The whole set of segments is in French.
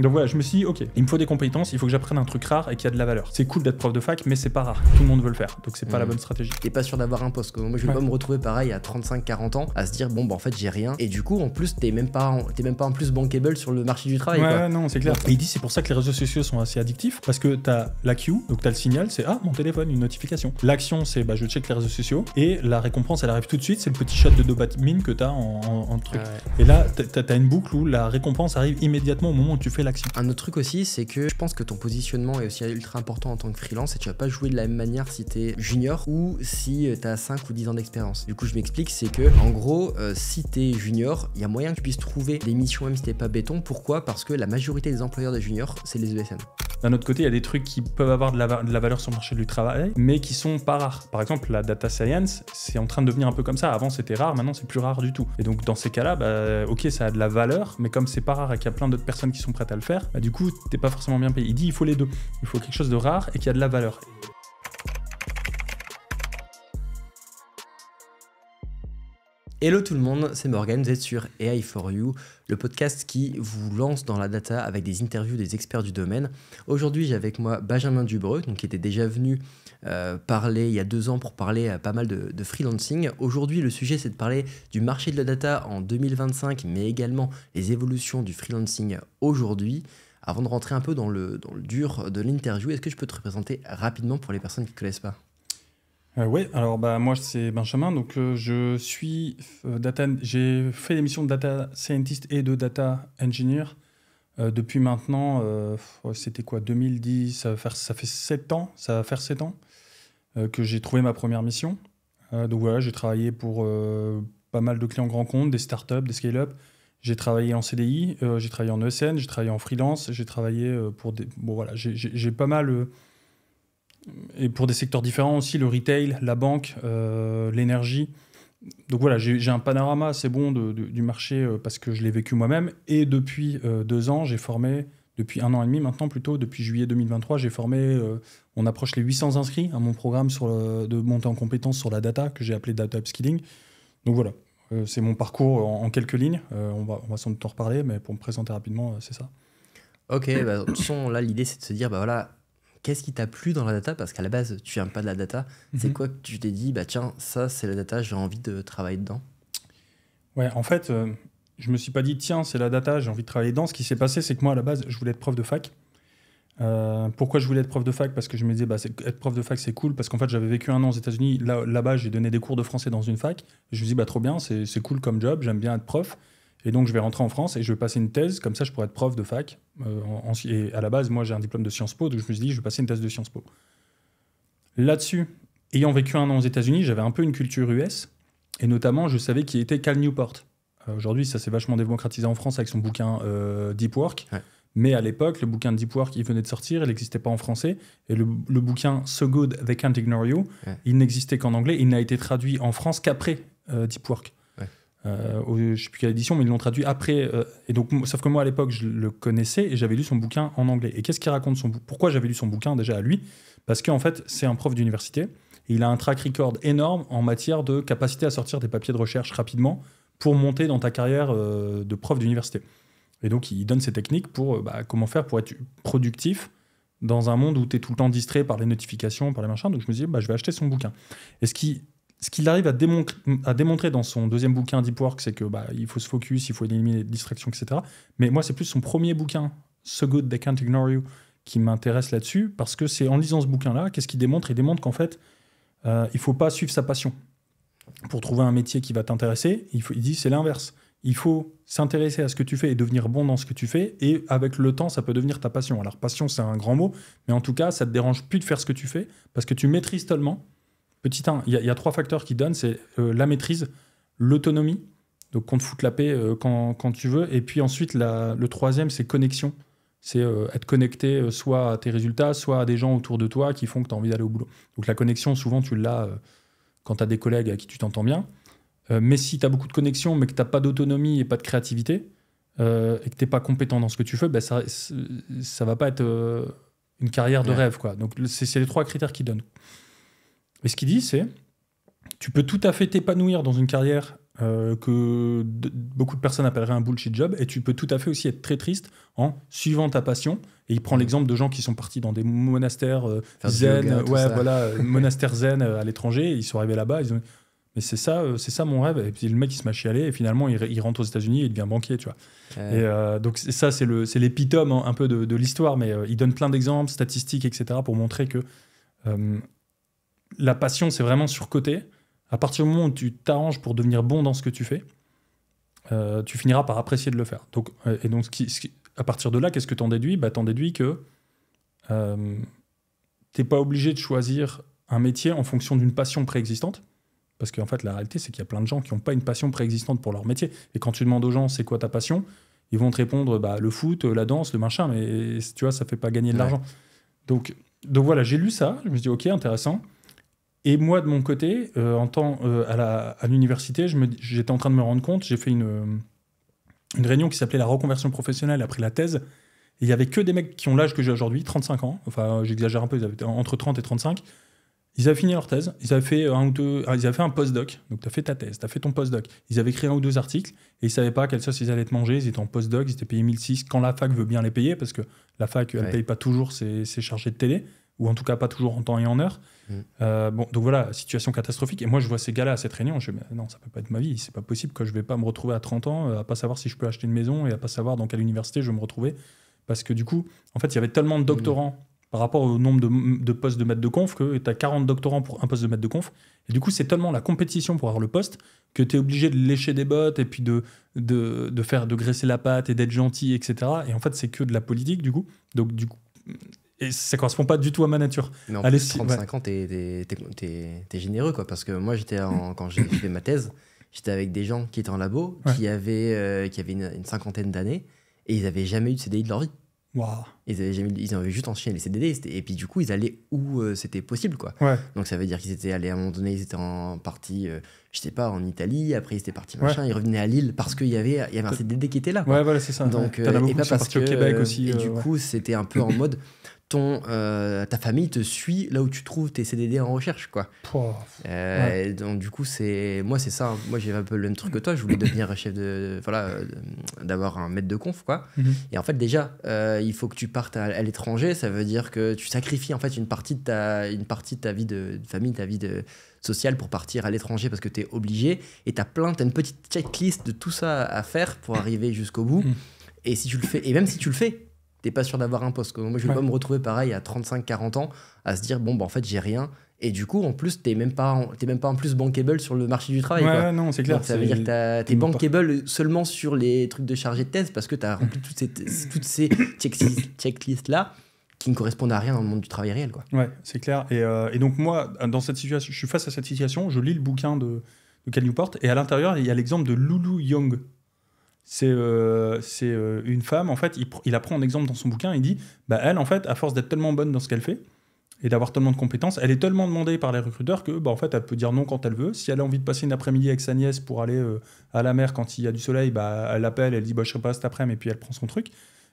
Donc voilà, je me suis dit, ok, il me faut des compétences, il faut que j'apprenne un truc rare et qui a de la valeur. C'est cool d'être prof de fac, mais c'est pas rare. Tout le monde veut le faire, donc c'est pas la bonne stratégie. T'es pas sûr d'avoir un poste, quoi. Moi, je vais pas me retrouver pareil à 35-40 ans à se dire, bon, bah en fait, j'ai rien. Et du coup, en plus, t'es même pas en plus bankable sur le marché du travail, quoi. Ouais, non, c'est clair. Et il dit, c'est pour ça que les réseaux sociaux sont assez addictifs, parce que t'as la queue, donc t'as le signal, c'est mon téléphone, une notification. L'action, c'est je check les réseaux sociaux, et la récompense, elle arrive tout de suite, c'est le petit shot de dopamine que t'as en truc. Et là, t'as une boucle où la récompense arrive immédiatement au moment où tu fais l'action. Un autre truc aussi, c'est que je pense que ton positionnement est aussi ultra important en tant que freelance et tu vas pas jouer de la même manière si t'es junior ou si t'as 5 ou 10 ans d'expérience. Du coup, je m'explique, c'est que en gros, si t'es junior, il y a moyen que tu puisses trouver des missions même si t'es pas béton. Pourquoi? Parce que la majorité des employeurs des juniors, c'est les ESN. D'un autre côté, il y a des trucs qui peuvent avoir de la valeur sur le marché du travail, mais qui sont pas rares. Par exemple, la data science, c'est en train de devenir un peu comme ça. Avant, c'était rare, maintenant, c'est plus rare du tout. Et donc, dans ces cas-là, ok, ça a de la valeur, mais comme c'est pas rare et qu'il y a plein d'autres personnes qui sont prêtes à le faire, du coup, t'es pas forcément bien payé. Il dit, il faut les deux. Il faut quelque chose de rare et qui a de la valeur. Hello tout le monde, c'est Morgan, vous êtes sur AI4U, le podcast qui vous lance dans la data avec des interviews des experts du domaine. Aujourd'hui, j'ai avec moi Benjamin Dubreux, qui était déjà venu parler il y a 2 ans pour parler pas mal de freelancing. Aujourd'hui, le sujet, c'est de parler du marché de la data en 2025, mais également les évolutions du freelancing aujourd'hui. Avant de rentrer un peu dans le dur de l'interview, est-ce que je peux te représenter rapidement pour les personnes qui ne connaissent pas ? Oui, alors moi c'est Benjamin, donc je suis j'ai fait des missions de data scientist et de data engineer depuis maintenant, c'était quoi, 2010, ça fait 7 ans, ça va faire 7 ans que j'ai trouvé ma première mission. Donc voilà, j'ai travaillé pour pas mal de clients grands comptes, des startups, des scale-up. J'ai travaillé en CDI, j'ai travaillé en ESN, j'ai travaillé en freelance, j'ai travaillé pour des... Bon voilà, j'ai pas mal... et pour des secteurs différents aussi, le retail, la banque, l'énergie. Donc voilà, j'ai un panorama assez bon du marché parce que je l'ai vécu moi-même. Et depuis 2 ans, j'ai formé, depuis 1 an et demi maintenant plutôt, depuis juillet 2023, j'ai formé, on approche les 800 inscrits à mon programme de montée en compétences sur la data que j'ai appelé Data Upskilling. Donc voilà, c'est mon parcours en quelques lignes. On va sans doute en reparler, mais pour me présenter rapidement, c'est ça. Ok, de toute façon, là, l'idée, c'est de se dire, voilà... Qu'est-ce qui t'a plu dans la data? Parce qu'à la base, tu viens pas de la data. C'est quoi que tu t'es dit, tiens, ça, c'est la data, j'ai envie de travailler dedans? Ouais, en fait, je me suis pas dit, tiens, c'est la data, j'ai envie de travailler dedans. Ce qui s'est passé, c'est que moi, à la base, je voulais être prof de fac. Pourquoi je voulais être prof de fac? Parce que je me disais, être prof de fac, c'est cool. Parce qu'en fait, j'avais vécu 1 an aux États-Unis. Là-bas, j'ai donné des cours de français dans une fac. Et je me dis, trop bien, c'est cool comme job, j'aime bien être prof. Et donc, je vais rentrer en France et je vais passer une thèse. Comme ça, je pourrais être prof de fac. Et à la base, moi, j'ai un diplôme de Sciences Po. Donc, je me suis dit, je vais passer une thèse de Sciences Po. Là-dessus, ayant vécu 1 an aux États-Unis, j'avais un peu une culture US. Et notamment, je savais qui était Cal Newport. Aujourd'hui, ça s'est vachement démocratisé en France avec son bouquin Deep Work. Ouais. Mais à l'époque, le bouquin de Deep Work, il venait de sortir. Il n'existait pas en français. Et le bouquin So Good They Can't Ignore You, il n'existait qu'en anglais. Il n'a été traduit en France qu'après Deep Work. Je ne sais plus quelle édition, mais ils l'ont traduit après. Et donc, sauf que moi, à l'époque, je le connaissais et j'avais lu son bouquin en anglais. Et qu'est-ce qu'il raconte Pourquoi j'avais lu son bouquin déjà à lui? Parce qu'en fait, c'est un prof d'université. Et il a un track record énorme en matière de capacité à sortir des papiers de recherche rapidement pour monter dans ta carrière de prof d'université. Et donc, il donne ses techniques pour comment faire pour être productif dans un monde où tu es tout le temps distrait par les notifications, par les machins. Donc, je me dis, je vais acheter son bouquin. Et ce qu'il arrive à démontrer dans son 2e bouquin Deep Work, c'est que il faut se focus, il faut éliminer les distractions, etc. Mais moi, c'est plus son premier bouquin, So Good They Can't Ignore You, qui m'intéresse là-dessus, parce que c'est en lisant ce bouquin-là, qu'est-ce qu'il démontre? Il démontre qu'en fait, il ne faut pas suivre sa passion pour trouver un métier qui va t'intéresser. Il dit c'est l'inverse. Il faut s'intéresser à ce que tu fais et devenir bon dans ce que tu fais, et avec le temps, ça peut devenir ta passion. Alors, passion, c'est un grand mot, mais en tout cas, ça ne te dérange plus de faire ce que tu fais, parce que tu maîtrises tellement. Petit 1, il y a 3 facteurs qui donnent, c'est la maîtrise, l'autonomie, donc qu'on te foute la paix quand tu veux, et puis ensuite, le 3e, c'est connexion. C'est être connecté soit à tes résultats, soit à des gens autour de toi qui font que tu as envie d'aller au boulot. Donc la connexion, souvent, tu l'as quand tu as des collègues à qui tu t'entends bien. Mais si tu as beaucoup de connexion, mais que tu n'as pas d'autonomie et pas de créativité, et que tu n'es pas compétent dans ce que tu fais, ça ne va pas être une carrière de rêve, quoi. Donc c'est les 3 critères qu'il donne. Et ce qu'il dit, c'est tu peux tout à fait t'épanouir dans une carrière beaucoup de personnes appelleraient un bullshit job, et tu peux tout à fait aussi être très triste en suivant ta passion. Et il prend l'exemple de gens qui sont partis dans des monastères zen, monastères zen à l'étranger, et ils sont arrivés là-bas, ils ont mais c'est ça mon rêve. Et puis le mec il se m'a chialé et finalement il rentre aux États-Unis et il devient banquier, tu vois. Et donc ça c'est l'épitome un peu de l'histoire, mais il donne plein d'exemples, statistiques, etc. pour montrer que la passion c'est vraiment surcoté. À partir du moment où tu t'arranges pour devenir bon dans ce que tu fais, tu finiras par apprécier de le faire. Donc à partir de là, qu'est-ce que t'en déduis ? T'en déduis que t'es pas obligé de choisir un métier en fonction d'une passion préexistante. Parce qu'en fait, la réalité, c'est qu'il y a plein de gens qui n'ont pas une passion préexistante pour leur métier. Et quand tu demandes aux gens, c'est quoi ta passion ? Ils vont te répondre, le foot, la danse, le machin, mais tu vois, ça ne fait pas gagner de l'argent. Donc voilà, j'ai lu ça, je me suis dit, ok, intéressant. Et moi, de mon côté, à l'université, j'étais en train de me rendre compte, j'ai fait une réunion qui s'appelait la reconversion professionnelle après la thèse. Et il n'y avait que des mecs qui ont l'âge que j'ai aujourd'hui, 35 ans. Enfin, j'exagère un peu, ils avaient entre 30 et 35. Ils avaient fini leur thèse, ils avaient fait un postdoc, donc tu as fait ta thèse, tu as fait ton postdoc, ils avaient écrit 1 ou 2 articles, et ils savaient pas quelle sauce ils allaient te manger, ils étaient en postdoc, ils étaient payés 1006, quand la fac veut bien les payer, parce que la fac, elle paye pas toujours ses chargés de télé, ou en tout cas pas toujours en temps et en heure. Donc voilà, situation catastrophique, et moi je vois ces gars-là à cette réunion, je me dis, non, ça peut pas être ma vie, c'est pas possible que je vais pas me retrouver à 30 ans, à pas savoir si je peux acheter une maison, et à pas savoir dans quelle université je vais me retrouver, parce que du coup, en fait, il y avait tellement de doctorants, par rapport au nombre de postes de maître de conf, que tu as 40 doctorants pour un poste de maître de conf. Et du coup, c'est tellement la compétition pour avoir le poste que tu es obligé de lécher des bottes et puis de graisser la patte et d'être gentil, etc. Et en fait, c'est que de la politique, du coup. Donc, du coup, et ça correspond pas du tout à ma nature. Mais en plus, 35 ans, t'es généreux, quoi. Parce que moi, quand j'ai fait ma thèse, j'étais avec des gens qui étaient en labo, qui avaient une cinquantaine d'années, et ils n'avaient jamais eu de CDI de leur vie. Wow. Ils avaient juste enchaîné les CDD, et puis du coup ils allaient où c'était possible, quoi. Donc ça veut dire qu'ils étaient allés à un moment donné, ils étaient partis je sais pas, en Italie, après ils étaient partis machin, ils revenaient à Lille parce qu'il y avait un CDD qui était là, quoi. Voilà, c'est ça. Donc et pas parce que au Québec aussi, et du coup c'était un peu en mode ta famille te suit là où tu trouves tes CDD en recherche, quoi. Donc du coup c'est ça, moi j'ai un peu le même truc que toi, je voulais devenir chef d'avoir un maître de conf, quoi. Et en fait déjà il faut que tu partes à l'étranger, ça veut dire que tu sacrifies en fait une partie de ta vie de famille, ta vie sociale pour partir à l'étranger parce que tu es obligé, et tu as une petite checklist de tout ça à faire pour arriver jusqu'au bout. Et si tu le fais, et même si tu le fais, t'es pas sûr d'avoir un poste. Moi, je vais pas me retrouver pareil à 35-40 ans à se dire en fait, j'ai rien. Et du coup, en plus, t'es même pas en plus bankable sur le marché du travail. Non, c'est clair. Donc, ça veut dire que t'es bankable seulement sur les trucs de chargé de thèse parce que t'as rempli toutes ces checklists-là qui ne correspondent à rien dans le monde du travail réel, quoi. Ouais, c'est clair. Et donc, moi, dans cette situation, je suis face à cette situation, je lis le bouquin de Cal Newport, et à l'intérieur, il y a l'exemple de Lulu Young. C'est une femme, en fait, il apprend un exemple dans son bouquin, il dit, elle, en fait, à force d'être tellement bonne dans ce qu'elle fait, et d'avoir tellement de compétences, elle est tellement demandée par les recruteurs que, en fait, elle peut dire non quand elle veut. Si elle a envie de passer une après-midi avec sa nièce pour aller à la mer quand il y a du soleil, elle appelle, elle dit, je serai pas cet après-midi, et puis elle prend son truc.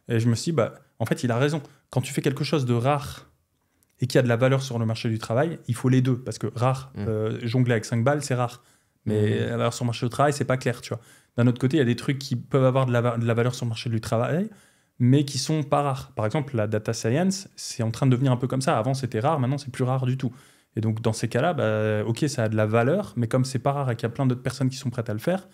Et je me suis dit, en fait, il a raison. Quand tu fais quelque chose de rare et qui a de la valeur sur le marché du travail, il faut les deux, parce que rare, jongler avec 5 balles, c'est rare. Mais la valeur sur le marché du travail, c'est pas clair, tu vois. D'un autre côté, il y a des trucs qui peuvent avoir de la valeur sur le marché du travail, mais qui sont pas rares. Par exemple, la data science, c'est en train de devenir un peu comme ça. Avant, c'était rare, maintenant, c'est plus rare du tout. Et donc, dans ces cas-là, ok, ça a de la valeur, mais comme c'est pas rare et qu'il y a plein d'autres personnes qui sont prêtes à le faire,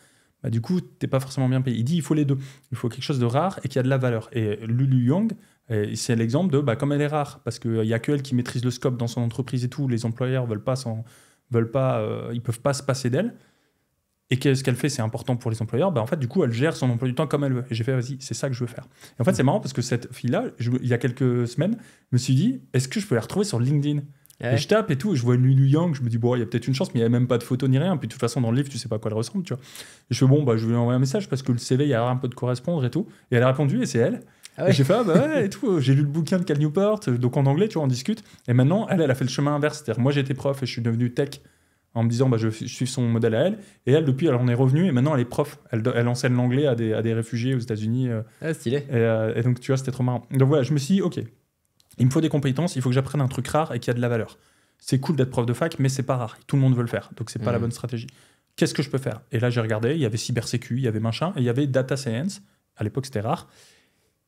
du coup, t'es pas forcément bien payé. Il dit il faut les deux. Il faut quelque chose de rare et qui a de la valeur. Et Lulu Young, c'est l'exemple de comme elle est rare, parce qu'il y a que elle qui maîtrise le scope dans son entreprise et tout, les employeurs ils peuvent pas se passer d'elle. Et ce qu'elle fait, c'est important pour les employeurs. En fait, du coup, elle gère son emploi du temps comme elle veut. Et j'ai fait, vas-y, c'est ça que je veux faire. Et en fait, c'est marrant parce que cette fille-là, il y a quelques semaines, je me suis dit, est-ce que je peux la retrouver sur LinkedIn ? Et je tape et tout, et je vois Lulu Young, je me dis, il y a peut-être une chance, mais il n'y a même pas de photo ni rien. Puis de toute façon, dans le livre, tu sais pas à quoi elle ressemble, tu vois. Et je fais, je vais lui envoyer un message parce que le CV, il y a un peu de correspondre et tout. Et elle a répondu, et c'est elle. Et j'ai fait, ouais, et tout. J'ai lu le bouquin de Cal Newport, donc en anglais, tu vois, on discute. Et maintenant, elle a fait le chemin inverse. C'est-à-dire, moi, j'étais prof et je suis devenu tech en me disant, je suis son modèle à elle. Et elle, depuis, elle en est revenue, et maintenant, elle est prof. Elle enseigne l'anglais à des réfugiés aux États-Unis. Stylé. Et donc, tu vois, c'était trop marrant. Donc voilà, je me suis dit, ok, il me faut des compétences, il faut que j'apprenne un truc rare et qui a de la valeur. C'est cool d'être prof de fac, mais c'est pas rare. Tout le monde veut le faire, donc c'est pas la bonne stratégie. qu'est-ce que je peux faire? Et là, j'ai regardé, il y avait cybersécu, il y avait machin, et il y avait data science. À l'époque, c'était rare.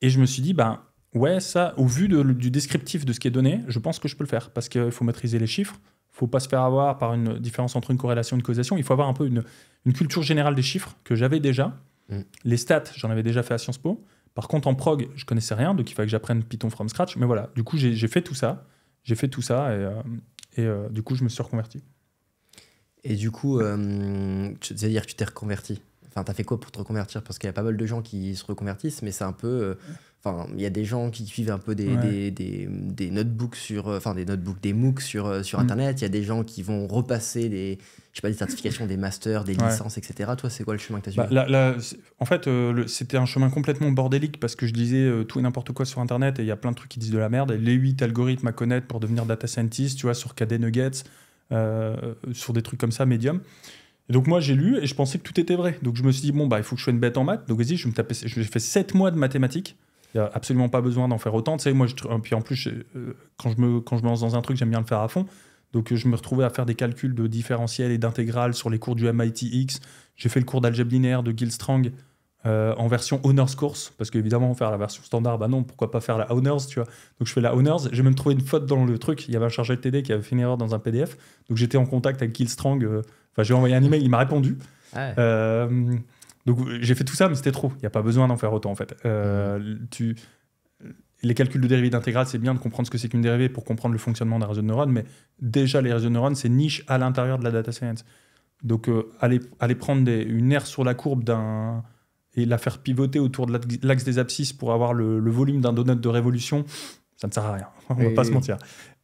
Et je me suis dit, ben ouais, ça, au vu du descriptif de ce qui est donné, je pense que je peux le faire. Parce qu'il faut maîtriser les chiffres, il ne faut pas se faire avoir par une différence entre une corrélation et une causation. Il faut avoir un peu une culture générale des chiffres que j'avais déjà. Les stats, j'en avais déjà fait à Sciences Po. Par contre, en prog, je connaissais rien, donc il fallait que j'apprenne Python from scratch. Mais voilà, du coup, j'ai fait tout ça. Et du coup, je me suis reconverti. Et du coup, c'est-à-dire que tu t'es reconverti. Enfin, t'as fait quoi pour te reconvertir? Parce qu'il y a pas mal de gens qui se reconvertissent, mais c'est un peu... Enfin, il y a des gens qui suivent un peu des notebooks des MOOC sur Internet. Il y a des gens qui vont repasser des certifications, des masters, des licences, etc. Toi, c'est quoi le chemin que tu as suivi? En fait, c'était un chemin complètement bordélique parce que je disais tout et n'importe quoi sur Internet et il y a plein de trucs qui disent de la merde. Et les 8 algorithmes à connaître pour devenir data scientist, tu vois, sur KD Nuggets, sur des trucs comme ça, Medium. Et donc moi, j'ai lu et je pensais que tout était vrai. Donc je me suis dit, bon, bah, il faut que je sois une bête en maths. Donc vas-y, j'ai fait 7 mois de mathématiques. Il n'y a absolument pas besoin d'en faire autant. Tu sais, moi, puis en plus, quand je me lance dans un truc, j'aime bien le faire à fond. Donc je me retrouvais à faire des calculs de différentiel et d'intégrale sur les cours du MIT-X. J'ai fait le cours d'algèbre linéaire de Gill Strang en version Honors Course, parce qu'évidemment, faire la version standard, bah non, pourquoi pas faire la Honors, tu vois. Donc je fais la Honors. J'ai même trouvé une faute dans le truc. Il y avait un chargé de TD qui avait fait une erreur dans un PDF. Donc j'étais en contact avec Gill Strang. J'ai envoyé un email, il m'a répondu. Donc j'ai fait tout ça, mais c'était trop. Il n'y a pas besoin d'en faire autant, en fait. Les calculs de dérivée d'intégrale, c'est bien de comprendre ce que c'est qu'une dérivée pour comprendre le fonctionnement d'un réseau de neurones, mais déjà, les réseaux de neurones, c'est niche à l'intérieur de la data science. Donc, aller prendre une aire sur la courbe et la faire pivoter autour de l'axe des abscisses pour avoir le volume d'un donut de révolution, ça ne sert à rien. On ne va pas se mentir.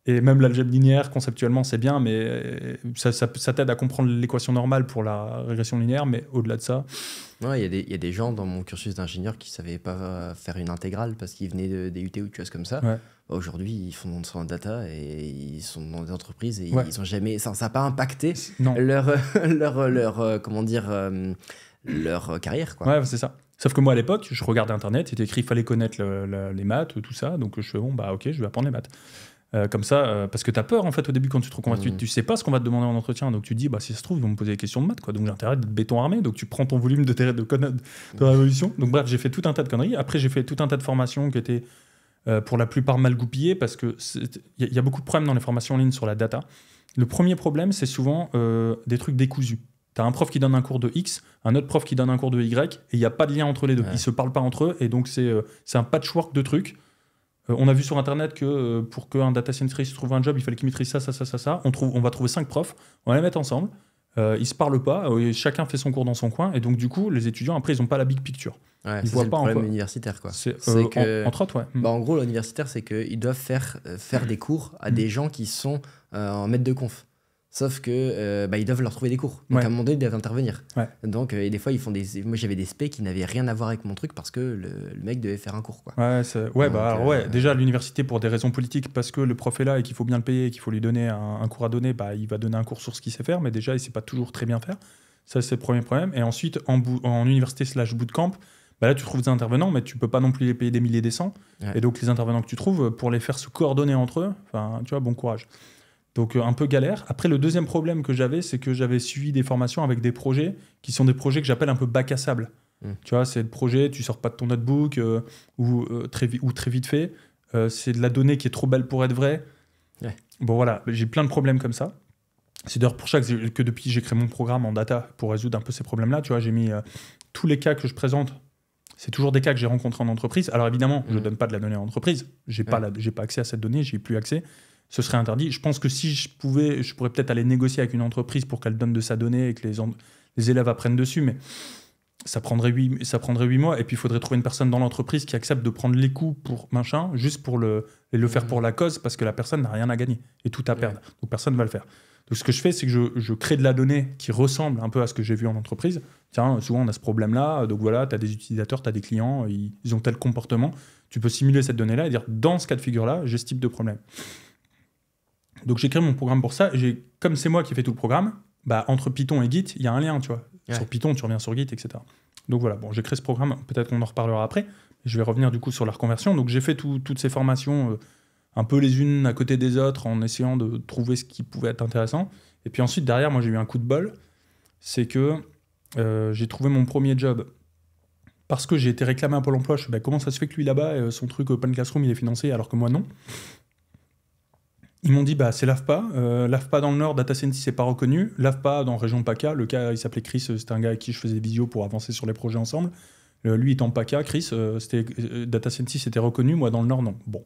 Et même l'algèbre linéaire, conceptuellement, c'est bien, mais ça t'aide à comprendre l'équation normale pour la régression linéaire, mais au-delà de ça... Ouais, il y a des gens dans mon cursus d'ingénieur qui ne savaient pas faire une intégrale parce qu'ils venaient des UT ou des choses comme ça. Ouais. Aujourd'hui, ils font dans la data et ils sont dans des entreprises et ils ont jamais... Ça n'a pas impacté leur carrière, quoi. Ouais, c'est ça. Sauf que moi, à l'époque, je regardais Internet, c'était écrit qu'il fallait connaître les maths, tout ça, donc je fais, bon, bah ok, je vais apprendre les maths. Comme ça, parce que tu as peur en fait au début quand tu te reconvertis, tu sais pas ce qu'on va te demander en entretien, donc tu te dis bah si ça se trouve ils vont me poser des questions de maths, quoi. Donc j'ai intérêt d'être béton armé, donc tu prends ton volume de révolution. Donc bref, j'ai fait tout un tas de conneries. Après j'ai fait tout un tas de formations qui étaient pour la plupart mal goupillées parce que il y a beaucoup de problèmes dans les formations en ligne sur la data. Le premier problème c'est souvent des trucs décousus. Tu as un prof qui donne un cours de X, un autre prof qui donne un cours de Y, et il n'y a pas de lien entre les deux. Ils se parlent pas entre eux, et donc c'est un patchwork de trucs. On a vu sur Internet que pour qu'un data scientist trouve un job, il fallait qu'il maîtrise ça. On va trouver 5 profs, on va les mettre ensemble. Ils se parlent pas, chacun fait son cours dans son coin, et donc du coup, les étudiants, après, ils n'ont pas la big picture. Ouais, ils voient pas le problème universitaire, quoi. Entre autres, ouais. Bah, en gros, l'universitaire, c'est qu'ils doivent faire des cours à des gens qui sont en maître de conf. Sauf que ils doivent leur trouver des cours. Donc à un moment donné, ils doivent intervenir. Ouais. Donc et des fois, ils font moi j'avais des spé qui n'avaient rien à voir avec mon truc parce que le mec devait faire un cours, quoi. Ouais, déjà à l'université pour des raisons politiques, parce que le prof est là et qu'il faut bien le payer et qu'il faut lui donner un cours à donner, bah il va donner un cours sur ce qu'il sait faire, mais déjà il sait pas toujours très bien faire. Ça c'est le premier problème. Et ensuite en université / bootcamp, bah là tu trouves des intervenants, mais tu peux pas non plus les payer des milliers, des cents. Ouais. Et donc les intervenants que tu trouves, pour les faire se coordonner entre eux, enfin tu vois, bon courage. Donc un peu galère. Après, le deuxième problème que j'avais, c'est que j'avais suivi des formations avec des projets qui sont des projets que j'appelle un peu bac à sable. Tu vois, c'est le projet, tu sors pas de ton notebook ou très vite fait. C'est de la donnée qui est trop belle pour être vraie. Ouais. Bon voilà, j'ai plein de problèmes comme ça. C'est d'ailleurs pour ça que depuis j'ai créé mon programme en data pour résoudre un peu ces problèmes-là. Tu vois, j'ai mis tous les cas que je présente. C'est toujours des cas que j'ai rencontrés en entreprise. Alors évidemment, je ne donne pas de la donnée en entreprise. J'ai pas accès à cette donnée, j'ai plus accès. Ce serait interdit. Je pense que si je pourrais peut-être aller négocier avec une entreprise pour qu'elle donne de sa donnée et que les élèves apprennent dessus, mais ça prendrait 8 mois. Et puis, il faudrait trouver une personne dans l'entreprise qui accepte de prendre les coûts pour machin, juste pour le faire pour la cause, parce que la personne n'a rien à gagner et tout à perdre. Donc, personne ne va le faire. Donc, ce que je fais, c'est que je crée de la donnée qui ressemble un peu à ce que j'ai vu en entreprise. Tiens, souvent, on a ce problème-là. Donc, voilà, tu as des utilisateurs, tu as des clients, ils ont tel comportement. Tu peux simuler cette donnée-là et dire, dans ce cas de figure-là, j'ai ce type de problème. Donc j'ai créé mon programme pour ça. Comme c'est moi qui fais tout le programme, bah, entre Python et Git, il y a un lien, tu vois. Ouais. Sur Python, tu reviens sur Git, etc. Donc voilà, bon, j'ai créé ce programme. Peut-être qu'on en reparlera après. Je vais revenir du coup sur la reconversion. Donc j'ai fait toutes ces formations un peu les unes à côté des autres en essayant de trouver ce qui pouvait être intéressant. Et puis ensuite, derrière, moi j'ai eu un coup de bol. c'est que j'ai trouvé mon premier job parce que j'ai été réclamé à Pôle emploi. Je me suis dit, comment ça se fait que lui là-bas, son truc Open Classroom, il est financé alors que moi non. Ils m'ont dit, c'est l'AFPA. L'AFPA dans le Nord, Data Scientist, c'est pas reconnu. L'AFPA dans région PACA, le cas, il s'appelait Chris, c'était un gars avec qui je faisais des visios pour avancer sur les projets ensemble. Lui étant PACA, Chris, Data Scientist, c'était reconnu. Moi, dans le Nord, non. Bon,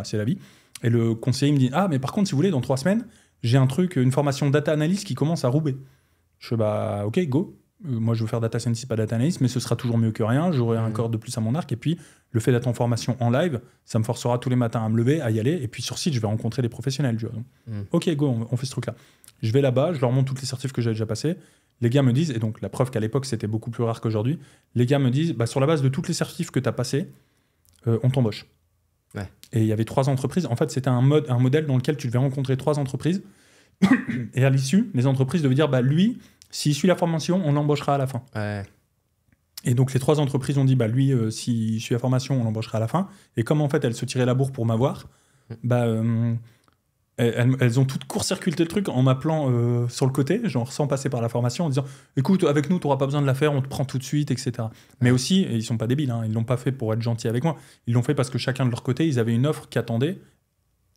c'est la vie. Et le conseiller me dit, mais par contre, si vous voulez, dans 3 semaines, j'ai un truc, une formation Data Analyst qui commence à Roubaix. Je fais, ok, go. Moi, je veux faire Data Scientist, pas Data Analyst, mais ce sera toujours mieux que rien. J'aurai un corps de plus à mon arc. Et puis, le fait d'être en formation en live, ça me forcera tous les matins à me lever, à y aller. Et puis, sur site, je vais rencontrer des professionnels. Tu vois. Donc, ok, go, on fait ce truc-là. Je vais là-bas, je leur montre toutes les certifs que j'ai déjà passées. Les gars me disent, et donc la preuve qu'à l'époque, c'était beaucoup plus rare qu'aujourd'hui, les gars me disent, sur la base de toutes les certifs que tu as passées, on t'embauche. Ouais. Et il y avait 3 entreprises. En fait, c'était un modèle dans lequel tu devais rencontrer 3 entreprises. Et à l'issue, les entreprises devaient dire, lui, s'il suit la formation, on l'embauchera à la fin. Ouais. Et donc, les 3 entreprises ont dit, lui, s'il suit la formation, on l'embauchera à la fin. Et comme, en fait, elles se tiraient la bourre pour m'avoir, elles ont toutes court-circuité le truc en m'appelant sur le côté, genre sans passer par la formation, en disant, écoute, avec nous, tu n'auras pas besoin de la faire, on te prend tout de suite, etc. Mais aussi, et ils sont pas débiles, ils l'ont pas fait pour être gentils avec moi, ils l'ont fait parce que chacun de leur côté, ils avaient une offre qui attendait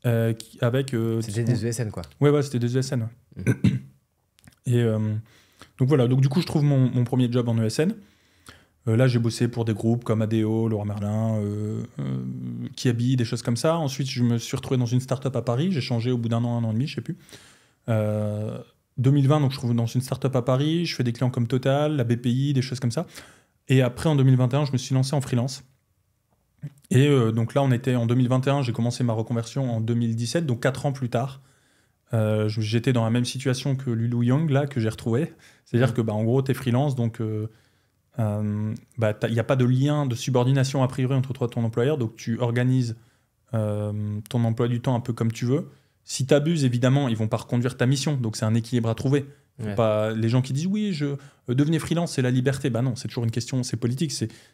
avec... c'était des ESN, quoi. Ouais, c'était des ESN. Ouais. Et donc voilà, donc du coup, je trouve mon premier job en ESN. Là, j'ai bossé pour des groupes comme ADO, Leroy Merlin, Kiabi, des choses comme ça. Ensuite, je me suis retrouvé dans une start-up à Paris. J'ai changé au bout d'1 an, 1 an et demi, je sais plus. 2020, donc je trouve dans une start-up à Paris. Je fais des clients comme Total, la BPI, des choses comme ça. Et après, en 2021, je me suis lancé en freelance. Et donc là, on était en 2021, j'ai commencé ma reconversion en 2017, donc 4 ans plus tard. J'étais dans la même situation que Lulu Young, là, que j'ai retrouvé. C'est-à-dire que, en gros, tu es freelance, donc il n'y a pas de lien de subordination a priori entre toi et ton employeur, donc tu organises ton emploi du temps un peu comme tu veux. Si tu abuses, évidemment, ils vont pas reconduire ta mission, donc c'est un équilibre à trouver. Pas les gens qui disent oui, devenez freelance, c'est la liberté. Non, c'est toujours une question, c'est politique.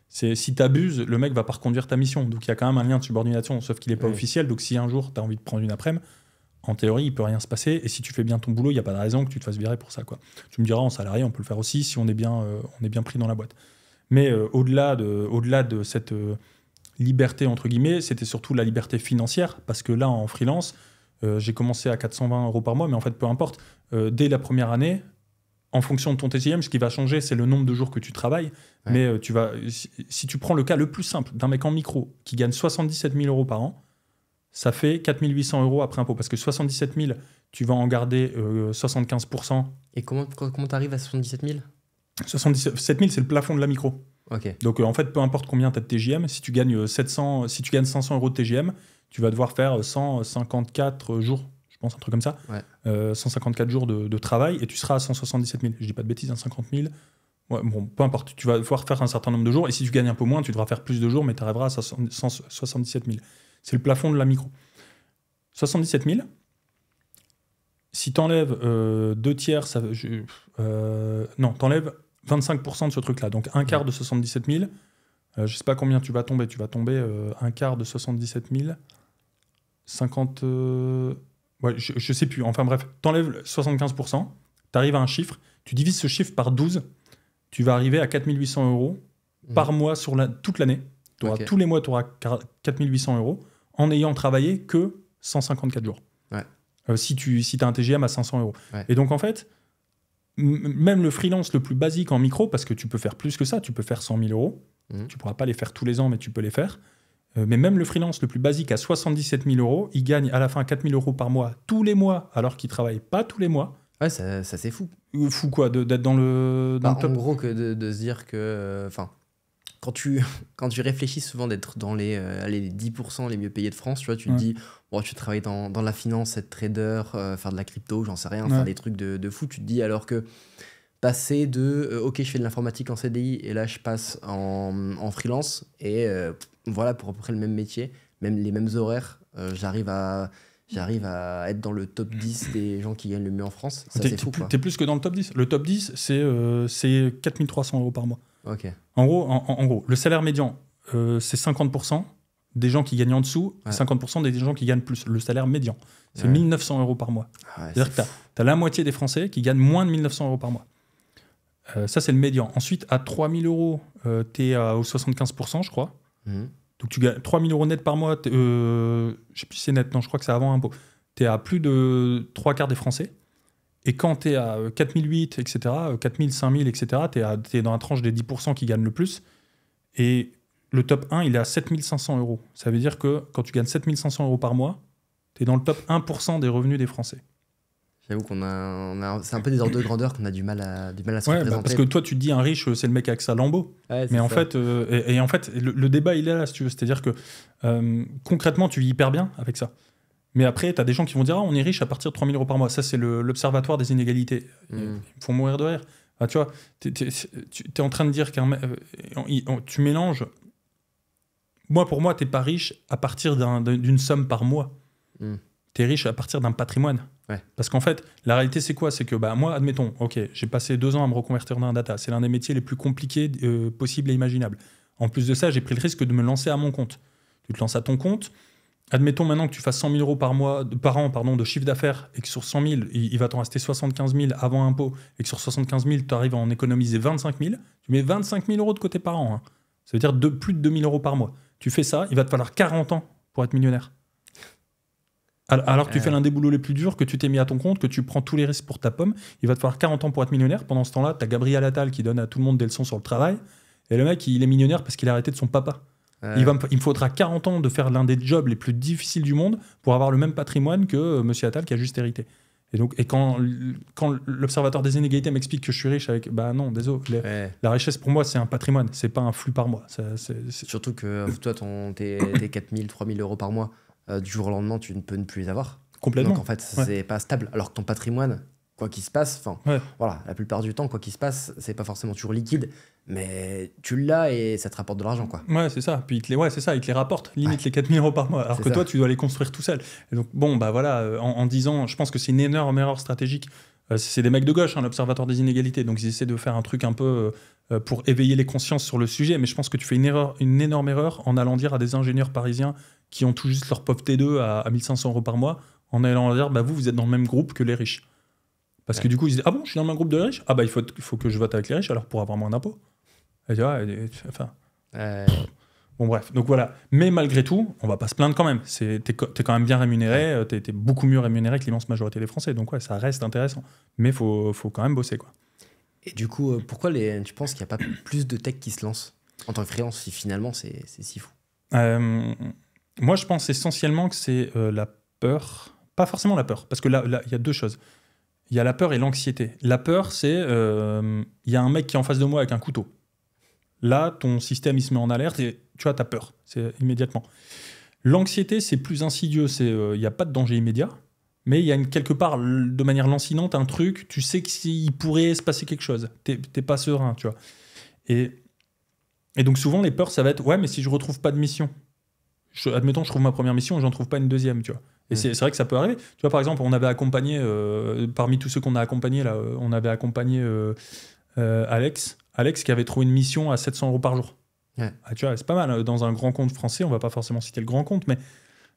Si tu abuses, le mec va pas reconduire ta mission. Donc il y a quand même un lien de subordination, sauf qu'il n'est pas officiel. Donc si un jour tu as envie de prendre une après-midi, en théorie, il peut rien se passer. Et si tu fais bien ton boulot, il n'y a pas de raison que tu te fasses virer pour ça, quoi. Tu me diras, en salarié, on peut le faire aussi si on est bien pris dans la boîte. Mais au-delà de cette liberté, entre guillemets, c'était surtout la liberté financière. Parce que là, en freelance, j'ai commencé à 420 € par mois, mais en fait, peu importe. Dès la première année, en fonction de ton TGM, ce qui va changer, c'est le nombre de jours que tu travailles. Ouais. Mais si tu prends le cas le plus simple d'un mec en micro qui gagne 77 000 € par an, ça fait 4 800 € après impôt. Parce que 77 000, tu vas en garder 75%. Et comment tu arrives à 77 000 ? 77 000, c'est le plafond de la micro. Okay. Donc en fait, peu importe combien tu as de TGM, si tu gagnes 500 € de TGM, tu vas devoir faire 154 jours, je pense, un truc comme ça. Ouais. 154 jours de travail et tu seras à 177 000. Je dis pas de bêtises, 50 000. Ouais, bon, peu importe, tu vas devoir faire un certain nombre de jours et si tu gagnes un peu moins, tu devras faire plus de jours, mais tu arriveras à 177 000. C'est le plafond de la micro. 77 000. Si tu enlèves 2 tiers, t'enlèves 25% de ce truc-là. Donc un quart de 77 000. Je ne sais pas combien tu vas tomber. Tu vas tomber un quart de 77 000. 50... Ouais, je ne sais plus. Enfin bref, tu enlèves 75%. Tu arrives à un chiffre. Tu divises ce chiffre par 12. Tu vas arriver à 4 800 € par mois sur toute l'année. Tous les mois, tu auras 4 800 € en n'ayant travaillé que 154 jours. Ouais. Si tu as un TGM à 500 €. Ouais. Et donc, en fait, même le freelance le plus basique en micro, parce que tu peux faire plus que ça, tu peux faire 100 000 €. Tu ne pourras pas les faire tous les ans, mais tu peux les faire. Mais même le freelance le plus basique à 77 000 €, il gagne à la fin 4 000 € par mois, tous les mois, alors qu'il ne travaille pas tous les mois. Ouais, ça c'est fou. Fou quoi, d'être dans le top. En gros, que de se dire que... Quand tu réfléchis souvent d'être dans les 10% les mieux payés de France, tu vois, tu te dis, tu travailles dans la finance, être trader, faire de la crypto, j'en sais rien, faire des trucs de fou. Tu te dis alors que passer de ok, je fais de l'informatique en CDI et là je passe en freelance et voilà, pour à peu près le même métier, même les mêmes horaires, j'arrive à être dans le top 10 des gens qui gagnent le mieux en France. Ça, c'est fou, quoi. T'es plus que dans le top 10. Le top 10, c'est 4 300 € par mois. Okay. En gros, le salaire médian, c'est 50% des gens qui gagnent en dessous, et 50% des gens qui gagnent plus. Le salaire médian, c'est 1 900 € par mois. Ouais, c'est-à-dire que tu as la moitié des Français qui gagnent moins de 1 900 € par mois. Ça, c'est le médian. Ensuite, à 3 000 euros, tu es aux 75%, je crois. Donc, tu gagnes 3 000 euros net par mois. Je sais plus si c'est net, non, je crois que c'est avant impôt. Tu es à plus de 3 quarts des Français. Et quand tu es à 4 800, etc., 4 000, 5 000, etc., tu es dans la tranche des 10% qui gagnent le plus. Et le top 1, il est à 7 500 euros. Ça veut dire que quand tu gagnes 7 500 euros par mois, tu es dans le top 1% des revenus des Français. J'avoue c'est un peu des ordres de grandeur qu'on a du mal à se représenter. Parce que toi, tu te dis un riche, c'est le mec avec sa Lambo. Ouais, mais en fait, le débat, il est là, si tu veux. C'est-à-dire que concrètement, tu vis hyper bien avec ça. Mais après, tu as des gens qui vont dire on est riche à partir de 3 000 euros par mois. Ça, c'est l'Observatoire des inégalités. Ils me font mourir de rire. Ah, tu vois, tu es en train de dire tu mélanges. Pour moi, tu n'es pas riche à partir d'une somme par mois. Tu es riche à partir d'un patrimoine. Ouais. Parce qu'en fait, la réalité, c'est quoi? C'est que moi, admettons, ok, j'ai passé 2 ans à me reconvertir dans un data. C'est l'un des métiers les plus compliqués possibles et imaginables. En plus de ça, j'ai pris le risque de me lancer à mon compte. Tu te lances à ton compte. Admettons maintenant que tu fasses 100 000 euros par an de chiffre d'affaires et que sur 100 000, il va t'en rester 75 000 avant impôt et que sur 75 000, tu arrives à en économiser 25 000. Tu mets 25 000 euros de côté par an. Hein. Ça veut dire plus de 2 000 euros par mois. Tu fais ça, il va te falloir 40 ans pour être millionnaire. Alors que tu fais l'un des boulots les plus durs, que tu t'es mis à ton compte, que tu prends tous les risques pour ta pomme, il va te falloir 40 ans pour être millionnaire. Pendant ce temps-là, tu as Gabriel Attal qui donne à tout le monde des leçons sur le travail. Et le mec, il est millionnaire parce qu'il a arrêté de son papa. Il me faudra 40 ans de faire l'un des jobs les plus difficiles du monde pour avoir le même patrimoine que Monsieur Attal qui a juste hérité. Et quand l'Observatoire des inégalités m'explique que je suis riche avec... Bah non, désolé. La richesse, pour moi, c'est un patrimoine. C'est pas un flux par mois. Surtout que toi, tes 4 000, 3 000 euros par mois, du jour au lendemain, tu ne peux ne plus les avoir. Complètement. Donc en fait, c'est pas stable. Alors que ton patrimoine, quoi qu'il se passe, voilà, la plupart du temps, quoi qu'il se passe, c'est pas forcément toujours liquide, mais tu l'as et ça te rapporte de l'argent, quoi. Ouais, c'est ça. Puis il te les rapporte, limite les 4 000 euros par mois. Alors que toi, tu dois les construire tout seul. Et donc, en 10 ans, je pense que c'est une énorme erreur stratégique. C'est des mecs de gauche, l'Observatoire des inégalités. Donc ils essaient de faire un truc un peu pour éveiller les consciences sur le sujet. Mais je pense que tu fais une énorme erreur en allant dire à des ingénieurs parisiens qui ont tout juste leur pauvre T2 à 1 500 euros par mois, en allant dire vous êtes dans le même groupe que les riches. Parce que du coup, ils disent ah bon, je suis dans le même groupe de riches? Ah bah il faut que je vote avec les riches alors pour avoir moins d'impôts. Bon bref, donc voilà. Mais malgré tout, on va pas se plaindre quand même. T'es quand même bien rémunéré, t'es beaucoup mieux rémunéré que l'immense majorité des Français. Donc ouais, ça reste intéressant. Mais faut quand même bosser, quoi. Et du coup, pourquoi tu penses qu'il n'y a pas plus de tech qui se lancent en tant que freelance si finalement c'est si fou? Moi, je pense essentiellement que c'est la peur. Pas forcément la peur, parce que là, il y a 2 choses. Il y a la peur et l'anxiété. La peur, c'est il y a un mec qui est en face de moi avec un couteau. Là, ton système, il se met en alerte et tu vois, t'as peur. C'est immédiatement. L'anxiété, c'est plus insidieux. Il n'y a pas de danger immédiat, mais il y a quelque part, de manière lancinante, un truc, tu sais qu'il pourrait se passer quelque chose. T'es pas serein, tu vois. Et donc, souvent, les peurs, ça va être, ouais, mais si je retrouve pas de mission, admettons, je trouve ma première mission et j'en trouve pas une deuxième, tu vois. Et c'est vrai que ça peut arriver. Tu vois, par exemple, on avait accompagné, parmi tous ceux qu'on a accompagnés, là, on avait accompagné Alex qui avait trouvé une mission à 700 euros par jour. Ouais. Ah, tu vois, c'est pas mal. Dans un grand compte français, on va pas forcément citer le grand compte, mais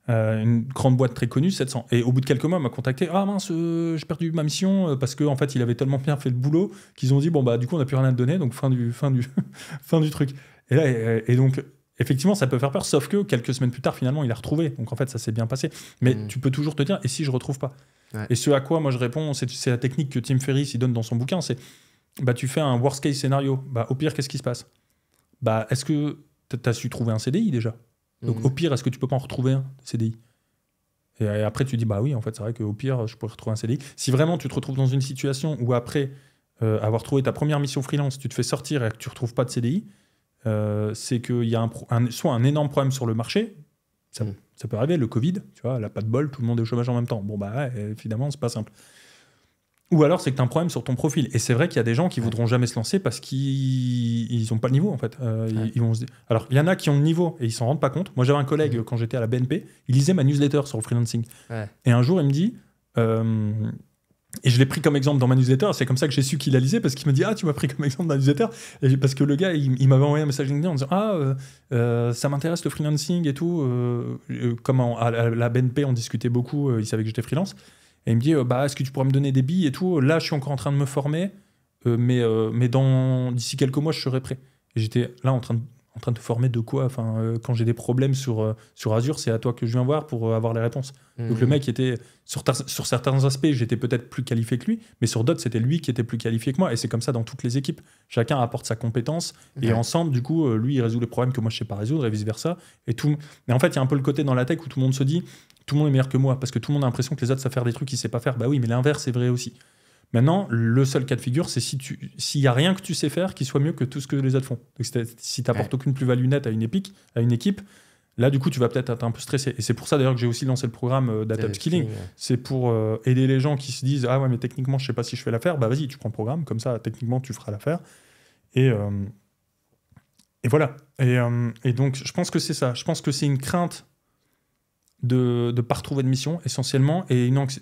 une grande boîte très connue, 700. Et au bout de quelques mois, il m'a contacté. Ah mince, j'ai perdu ma mission parce qu'en fait, il avait tellement bien fait le boulot qu'ils ont dit bon, bah, du coup, on n'a plus rien à te donner, donc fin du truc. Et là, et donc, effectivement, ça peut faire peur, sauf que quelques semaines plus tard, finalement, il a retrouvé. Donc en fait, ça s'est bien passé. Mais tu peux toujours te dire, et si je retrouve pas? Et ce à quoi moi je réponds, c'est la technique que Tim Ferriss il donne dans son bouquin, c'est tu fais un worst case scénario. Au pire, qu'est-ce qui se passe? Est-ce que tu as su trouver un CDI déjà? Donc au pire, est-ce que tu peux pas en retrouver un CDI? Et après, tu dis oui, en fait, c'est vrai qu'au pire, je pourrais retrouver un CDI. Si vraiment tu te retrouves dans une situation où après avoir trouvé ta première mission freelance, tu te fais sortir et que tu retrouves pas de CDI, c'est qu'il y a soit un énorme problème sur le marché, ça peut arriver, le Covid, tu vois, là, pas de bol, tout le monde est au chômage en même temps. Bon, évidemment, c'est pas simple. Ou alors, c'est que tu as un problème sur ton profil. Et c'est vrai qu'il y a des gens qui voudront jamais se lancer parce qu'ils n'ont pas le niveau, en fait. Ils vont se dire... Alors, il y en a qui ont le niveau et ils s'en rendent pas compte. Moi, j'avais un collègue, quand j'étais à la BNP, il lisait ma newsletter sur le freelancing. Ouais. Et un jour, il me dit... et je l'ai pris comme exemple dans ma newsletter. C'est comme ça que j'ai su qu'il la lisait, parce qu'il me dit tu m'as pris comme exemple dans la newsletter. Et parce que le gars, il m'avait envoyé un message LinkedIn en disant ça m'intéresse le freelancing et tout. Comme à la BNP, on discutait beaucoup. Il savait que j'étais freelance. Et il me dit est-ce que tu pourrais me donner des billes et tout? Là, je suis encore en train de me former. mais d'ici quelques mois, je serai prêt. Et j'étais là en train de te former de quoi, quand j'ai des problèmes sur Azure, c'est à toi que je viens voir pour avoir les réponses. Donc le mec était, sur certains aspects, j'étais peut-être plus qualifié que lui, mais sur d'autres, c'était lui qui était plus qualifié que moi. Et c'est comme ça dans toutes les équipes. Chacun apporte sa compétence, et ensemble, du coup, lui, il résout les problèmes que moi, je ne sais pas résoudre, et vice-versa. Mais en fait, il y a un peu le côté dans la tech où tout le monde se dit, tout le monde est meilleur que moi, parce que tout le monde a l'impression que les autres savent faire des trucs qu'il ne sait pas faire. Bah oui, mais l'inverse est vrai aussi. Maintenant, le seul cas de figure, c'est s'il n'y a rien que tu sais faire qui soit mieux que tout ce que les autres font. Donc, si tu n'apportes aucune plus-value nette à une équipe, là, du coup, tu vas peut-être être un peu stressé. Et c'est pour ça, d'ailleurs, que j'ai aussi lancé le programme Data Upskilling. C'est pour aider les gens qui se disent « Ah ouais, mais techniquement, je ne sais pas si je fais l'affaire. » Bah vas-y, tu prends le programme. Comme ça, techniquement, tu feras l'affaire. Et voilà. Et donc, je pense que c'est ça. Je pense que c'est une crainte de ne pas retrouver de mission, essentiellement.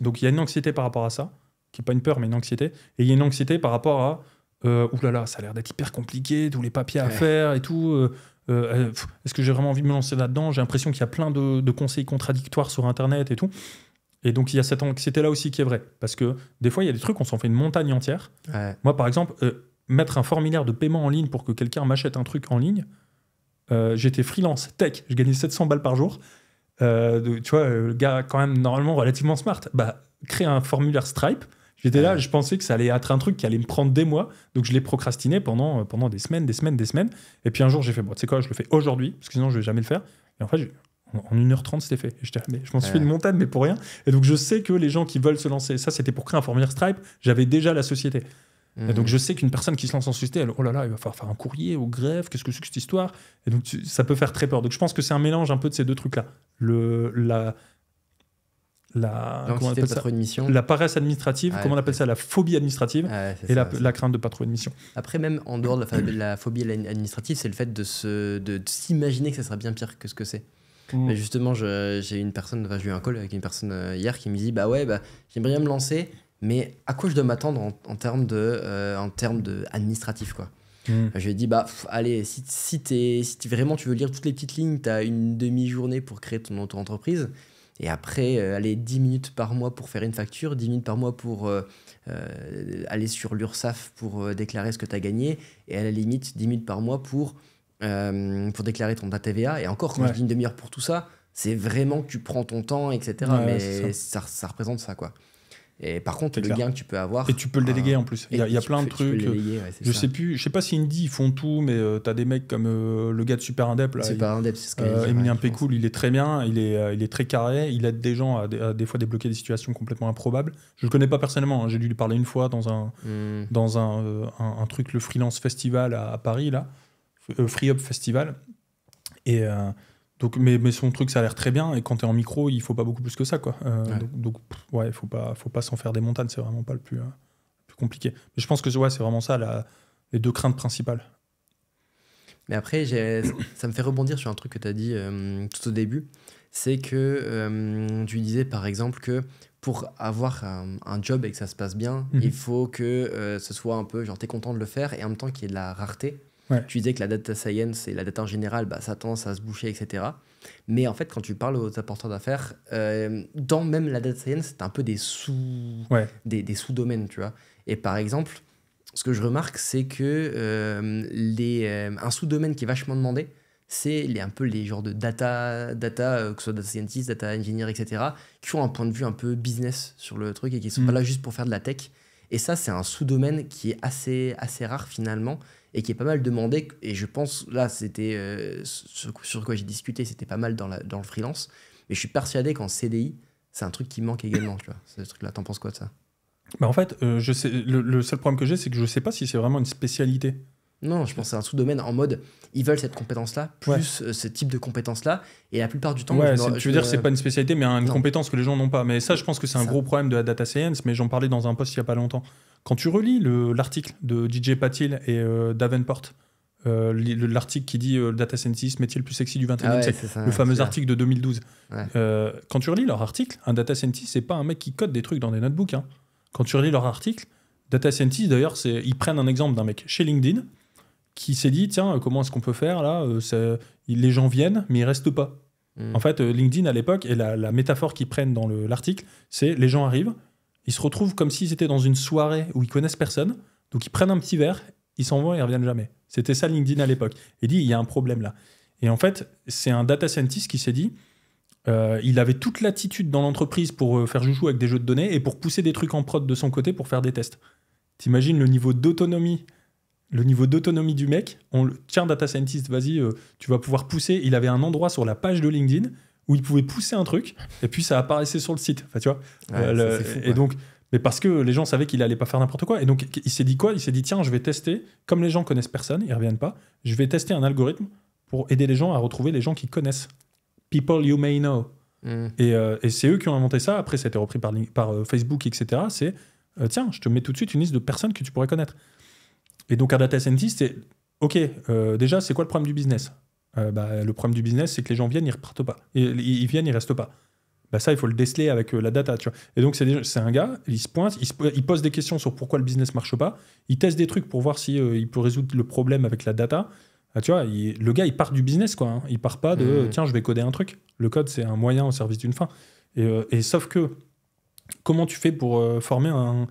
Donc, il y a une anxiété par rapport à ça, qui n'est pas une peur, mais une anxiété. Et il y a une anxiété par rapport à oulala, ça a l'air d'être hyper compliqué, tous les papiers à faire et tout. Est-ce que j'ai vraiment envie de me lancer là-dedans? J'ai l'impression qu'il y a plein de conseils contradictoires sur Internet et tout. Et donc, il y a cette anxiété-là aussi qui est vraie. Parce que des fois, il y a des trucs, on s'en fait une montagne entière. Ouais. Moi, par exemple, mettre un formulaire de paiement en ligne pour que quelqu'un m'achète un truc en ligne, j'étais freelance, tech, je gagnais 700 balles par jour. Tu vois, le gars, quand même, normalement, relativement smart. Créer un formulaire Stripe. J'étais là, je pensais que ça allait être un truc qui allait me prendre des mois, donc je l'ai procrastiné pendant des semaines. Et puis un jour, j'ai fait, bon, tu sais quoi, je le fais aujourd'hui, parce que sinon, je vais jamais le faire. Et en fait, en 1h30, c'était fait. Et mais je m'en suis fait une montagne, mais pour rien. Et donc, je sais que les gens qui veulent se lancer, ça, c'était pour créer un formulaire Stripe, j'avais déjà la société. Et donc, je sais qu'une personne qui se lance en société, oh là là, il va falloir faire un courrier au greffe, qu'est-ce que c'est que cette histoire? Et donc, ça peut faire très peur. Donc, je pense que c'est un mélange un peu de ces deux trucs-là. La paresse administrative, comment on appelle ça, la phobie administrative, et la crainte de ne pas trouver de mission. Après, même en dehors de la phobie administrative, c'est le fait de s'imaginer que ça sera bien pire que ce que c'est. Mais justement, j'ai eu un call avec une personne hier qui me dit j'aimerais bien me lancer, mais à quoi je dois m'attendre en termes de administratif, quoi. Je lui ai dit allez, si vraiment tu veux lire toutes les petites lignes, tu as une demi-journée pour créer ton auto-entreprise. Et après, aller 10 minutes par mois pour faire une facture, 10 minutes par mois pour aller sur l'URSSAF pour déclarer ce que tu as gagné, et à la limite, 10 minutes par mois pour déclarer ta TVA. Et encore, quand je dis une demi-heure pour tout ça, c'est vraiment que tu prends ton temps, etc. Mais ça représente ça, quoi. Et par contre, le gain que tu peux avoir... Et tu peux le déléguer en plus. Il y a plein de trucs. Je sais pas si Indy, ils font tout, mais t'as des mecs comme le gars de Super Indep. Super Indep, c'est ce que Emilien Pécoul, il est très bien, il est très carré, il aide des gens à des fois débloquer des situations complètement improbables. Je le connais pas personnellement, j'ai dû lui parler une fois dans un truc, le Freelance Festival à Paris, là, Free Up Festival. Et... Donc, mais son truc, ça a l'air très bien. Et quand tu es en micro, il faut pas beaucoup plus que ça, quoi. Donc, il faut pas s'en faire des montagnes. C'est vraiment pas le plus compliqué. Mais je pense que c'est vraiment ça, les deux craintes principales. Mais après, ça me fait rebondir sur un truc que tu as dit tout au début. C'est que tu disais, par exemple, que pour avoir un job et que ça se passe bien, il faut que ce soit un peu, genre, tu es content de le faire et en même temps qu'il y ait de la rareté. Ouais. Tu disais que la data science et la data en général, ça a tendance à se boucher, etc. Mais en fait, quand tu parles aux apporteurs d'affaires, dans même la data science, c'est un peu des sous-domaines, tu vois. Et par exemple, ce que je remarque, c'est que un sous-domaine qui est vachement demandé, c'est un peu les genres de data que ce soit data scientist, data engineer, etc., qui ont un point de vue un peu business sur le truc et qui ne sont pas là juste pour faire de la tech. Et ça, c'est un sous-domaine qui est assez rare finalement, et qui est pas mal demandé. Et je pense, là, c'était sur quoi j'ai discuté, c'était pas mal dans le freelance. Mais je suis persuadé qu'en CDI, c'est un truc qui manque également. Tu vois, ce truc-là, t'en penses quoi de ça? En fait, je sais, le seul problème que j'ai, c'est que je sais pas si c'est vraiment une spécialité. Non, je pense que c'est un sous-domaine en mode, ils veulent cette compétence-là, plus ce type de compétence-là. Et la plupart du temps... tu veux dire que c'est pas une spécialité, mais une compétence que les gens n'ont pas. Mais ça, je pense que c'est un gros problème de la data science, mais j'en parlais dans un post il y a pas longtemps. Quand tu relis l'article de DJ Patil et Davenport, l'article qui dit data scientist, métier le plus sexy du 21e siècle, le fameux article de 2012. Quand tu relis leur article, un data scientist, c'est pas un mec qui code des trucs dans des notebooks. Hein. Quand tu relis leur article, data scientist, d'ailleurs, ils prennent un exemple d'un mec chez LinkedIn qui s'est dit, tiens, comment est-ce qu'on peut faire là, les gens viennent, mais ils restent pas. En fait, LinkedIn à l'époque, et la métaphore qu'ils prennent dans l'article, c'est les gens arrivent, ils se retrouvent comme s'ils étaient dans une soirée où ils connaissent personne. Donc, ils prennent un petit verre, ils s'en vont et ils reviennent jamais. C'était ça LinkedIn à l'époque. Il dit, il y a un problème là. Et en fait, c'est un data scientist qui s'est dit, il avait toute l'attitude dans l'entreprise pour faire joujou avec des jeux de données et pour pousser des trucs en prod de son côté pour faire des tests. T'imagines le niveau d'autonomie du mec. Tiens, data scientist, vas-y, tu vas pouvoir pousser. Il avait un endroit sur la page de LinkedIn où il pouvait pousser un truc et puis ça apparaissait sur le site. Enfin, tu vois. C'est fou, et donc, mais parce que les gens savaient qu'il allait pas faire n'importe quoi. Et donc, il s'est dit quoi? Il s'est dit, tiens, je vais tester. Comme les gens connaissent personne, ils reviennent pas. Je vais tester un algorithme pour aider les gens à retrouver les gens qu'ils connaissent. People you may know. Et c'est eux qui ont inventé ça. Après, ça a été repris par Facebook, etc. C'est, tiens, je te mets tout de suite une liste de personnes que tu pourrais connaître. Et donc, un data scientist, c'est, OK, déjà, c'est quoi le problème du business? Le problème du business, c'est que les gens viennent, ils repartent pas. Ils viennent, ils restent pas. Ça, il faut le déceler avec la data. Tu vois. Et donc, c'est un gars, il se pointe, il pose des questions sur pourquoi le business marche pas. Il teste des trucs pour voir si il peut résoudre le problème avec la data. Tu vois, le gars, il part du business, quoi. Hein. Il part pas de tiens, je vais coder un truc. Le code, c'est un moyen au service d'une fin. Et sauf que, comment tu fais pour former un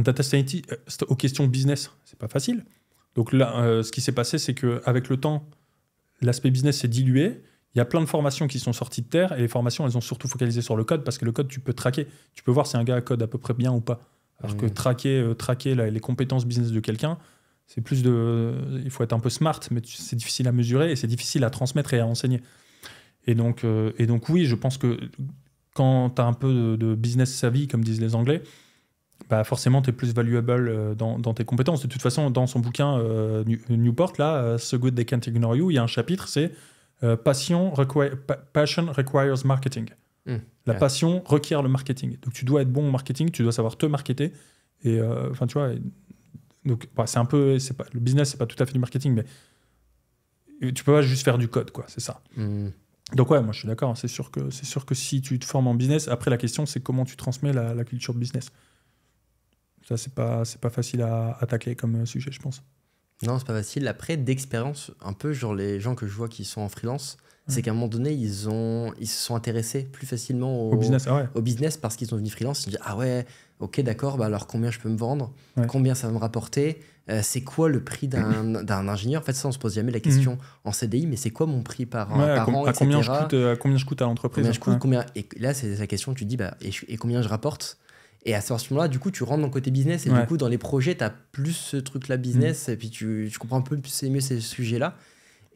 data scientist aux questions business? C'est pas facile. Donc là, ce qui s'est passé, c'est qu'avec le temps, l'aspect business s'est dilué. Il y a plein de formations qui sont sorties de terre et les formations, elles ont surtout focalisé sur le code parce que le code, tu peux traquer. Tu peux voir si un gars code à peu près bien ou pas. Alors que traquer les compétences business de quelqu'un, c'est plus de... Il faut être un peu smart, mais c'est difficile à mesurer et c'est difficile à transmettre et à enseigner. Et donc oui, je pense que quand tu as un peu de business savvy, comme disent les Anglais, forcément, tu es plus valuable dans tes compétences. De toute façon, dans son bouquin Newport, là, So Good They Can't Ignore You, il y a un chapitre, c'est Passion requires marketing. La passion requiert le marketing. Donc, tu dois être bon au marketing, tu dois savoir te marketer. Et tu vois... Donc, c'est un peu... le business, c'est pas tout à fait du marketing, mais tu peux pas juste faire du code, quoi. C'est ça. Donc, ouais, moi, je suis d'accord. C'est sûr que si tu te formes en business, après, la question, c'est comment tu transmets la culture de business. Ça, c'est pas facile à tacler comme sujet, je pense. Non, c'est pas facile. Après, d'expérience, un peu, genre les gens que je vois qui sont en freelance, c'est qu'à un moment donné, ils se sont intéressés plus facilement au business parce qu'ils sont devenus freelance. Ils se disent, ah ouais, ok, d'accord, alors combien je peux me vendre? Combien ça va me rapporter? C'est quoi le prix d'un ingénieur? En fait, ça, on se pose jamais la question en CDI, mais c'est quoi mon prix par an, etc. Combien je coûte à l'entreprise? Et là, c'est la question, tu te dis, et combien je rapporte? Et à ce moment-là, du coup, tu rentres dans le côté business et du coup, dans les projets, tu as plus ce truc-là business et puis tu comprends un peu mieux ces sujets-là.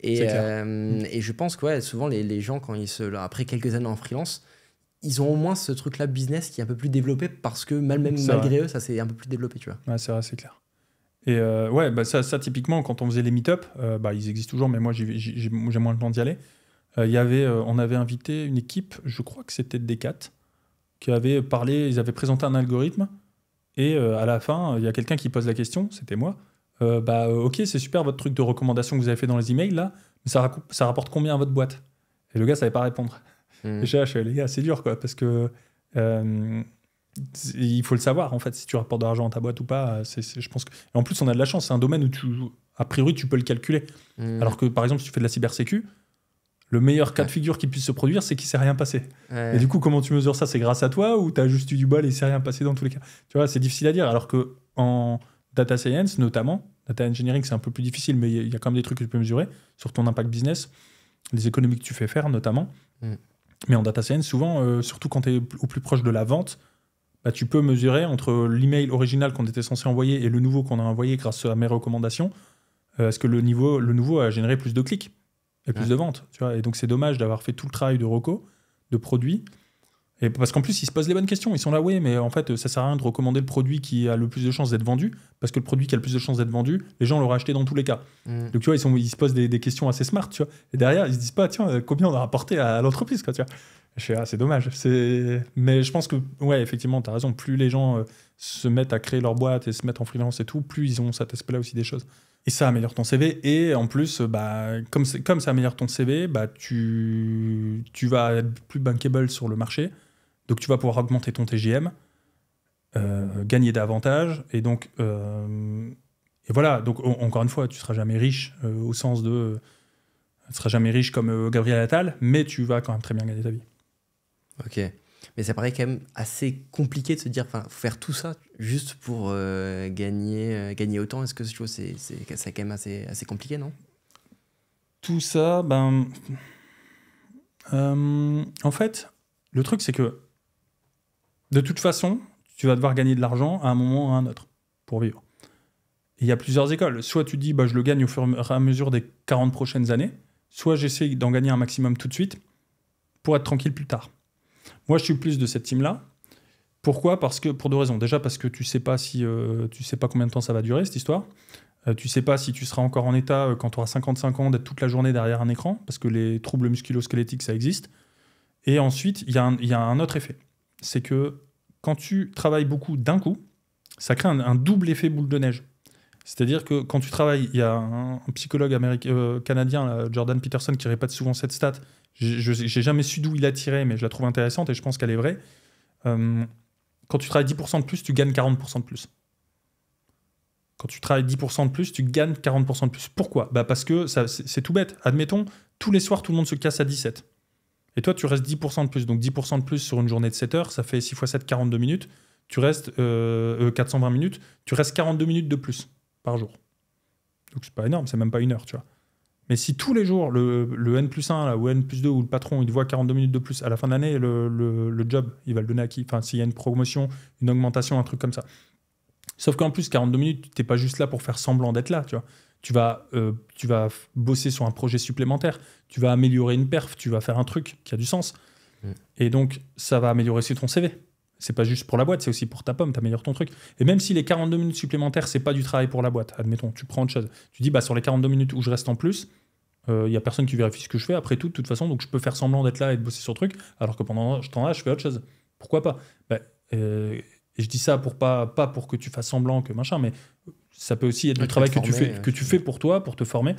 Et je pense que souvent, les gens, après quelques années en freelance, ils ont au moins ce truc-là business qui est un peu plus développé parce que malgré eux, ça s'est un peu plus développé, tu vois. Ouais, c'est vrai, c'est clair. Et ça, typiquement, quand on faisait les meet-up, ils existent toujours, mais moi, j'ai moins le temps d'y aller. On avait invité une équipe, je crois que c'était Decat, qui avait parlé, ils avaient présenté un algorithme, et à la fin, il y a quelqu'un qui pose la question, c'était moi, ok, c'est super votre truc de recommandation que vous avez fait dans les emails, là, mais ça rapporte combien à votre boîte? Et le gars ne savait pas répondre. Et je suis les gars, c'est dur, quoi, parce que il faut le savoir, en fait, si tu rapportes de l'argent à ta boîte ou pas. Je pense que... Et en plus, on a de la chance, c'est un domaine où, a priori, tu peux le calculer. Alors que, par exemple, si tu fais de la cybersécu, le meilleur cas de figure qui puisse se produire, c'est qu'il ne s'est rien passé. Et du coup, comment tu mesures ça? C'est grâce à toi ou tu as juste eu du bol et il ne s'est rien passé dans tous les cas? Tu vois, c'est difficile à dire. Alors qu'en data science, notamment, data engineering, c'est un peu plus difficile, mais il y a quand même des trucs que tu peux mesurer sur ton impact business, les économies que tu fais faire, notamment. Mais en data science, souvent, surtout quand tu es au plus proche de la vente, tu peux mesurer entre l'email original qu'on était censé envoyer et le nouveau qu'on a envoyé grâce à mes recommandations. Est-ce que le nouveau a généré plus de clics et plus de ventes, tu vois. Et donc, c'est dommage d'avoir fait tout le travail de reco, de produit. Et parce qu'en plus, ils se posent les bonnes questions. Ils sont là, oui, mais en fait, ça sert à rien de recommander le produit qui a le plus de chances d'être vendu, parce que le produit qui a le plus de chances d'être vendu, les gens l'auraient acheté dans tous les cas. Donc, tu vois, ils se posent des questions assez smart, tu vois. Et derrière, ils se disent pas, tiens, combien on a rapporté à l'entreprise, quoi, tu vois. Je fais, c'est dommage. Mais je pense que, ouais, effectivement, tu as raison. Plus les gens se mettent à créer leur boîte et se mettre en freelance et tout, plus ils ont cet aspect-là aussi des choses. Et ça améliore ton CV. Et en plus, comme ça améliore ton CV, tu vas être plus bankable sur le marché. Donc, tu vas pouvoir augmenter ton TJM, gagner davantage. Et donc, et voilà. Donc, encore une fois, tu ne seras jamais riche au sens de... Tu ne seras jamais riche comme Gabriel Attal, mais tu vas quand même très bien gagner ta vie. Ok. Mais ça paraît quand même assez compliqué de se dire, enfin, faut faire tout ça juste pour gagner autant. Est-ce que je trouve c'est quand même assez compliqué, non? Tout ça, en fait, le truc, c'est que de toute façon, tu vas devoir gagner de l'argent à un moment ou à un autre pour vivre. Et il y a plusieurs écoles. Soit tu dis, je le gagne au fur et à mesure des 40 prochaines années, soit j'essaie d'en gagner un maximum tout de suite pour être tranquille plus tard. Moi, je suis plus de cette team-là. Pourquoi ? Parce que, pour deux raisons. Déjà, parce que tu sais pas tu sais pas combien de temps ça va durer, cette histoire. Tu sais pas si tu seras encore en état, quand tu auras 55 ans, d'être toute la journée derrière un écran, parce que les troubles musculo-squelettiques, ça existe. Et ensuite, il y a un autre effet. C'est que quand tu travailles beaucoup d'un coup, ça crée un double effet boule de neige. C'est-à-dire que quand tu travailles, il y a un psychologue canadien, là, Jordan Peterson, qui répète souvent cette stat. J'ai jamais su d'où il a tiré, mais je la trouve intéressante et je pense qu'elle est vraie. Quand tu travailles 10% de plus, tu gagnes 40% de plus. Quand tu travailles 10% de plus, tu gagnes 40% de plus. Pourquoi ? Parce que c'est tout bête. Admettons, tous les soirs, tout le monde se casse à 17. Et toi, tu restes 10% de plus. Donc 10% de plus sur une journée de 7 heures, ça fait 6 x 7, 42 minutes. Tu restes 420 minutes. Tu restes 42 minutes de plus par jour. Donc c'est pas énorme, c'est même pas une heure, tu vois. Mais si tous les jours, le N+1 là, ou N+2 ou le patron, il te voit 42 minutes de plus, à la fin de l'année, le job, il va le donner à qui ? Enfin, s'il y a une promotion, une augmentation, un truc comme ça. Sauf qu'en plus, 42 minutes, tu n'es pas juste là pour faire semblant d'être là, tu vois. Tu vas bosser sur un projet supplémentaire, tu vas améliorer une perf, tu vas faire un truc qui a du sens. Et donc, ça va améliorer aussi ton CV. C'est pas juste pour la boîte, c'est aussi pour ta pomme, tu améliores ton truc. Et même si les 42 minutes supplémentaires, c'est pas du travail pour la boîte, admettons, tu prends autre chose. Tu dis, sur les 42 minutes où je reste en plus, il n'y a personne qui vérifie ce que je fais, après tout, de toute façon, donc je peux faire semblant d'être là et de bosser sur le truc, alors que pendant ce temps-là, je fais autre chose. Pourquoi pas ? Et je dis ça pas pour que tu fasses semblant que machin, mais ça peut aussi être du travail que tu fais pour toi, pour te former.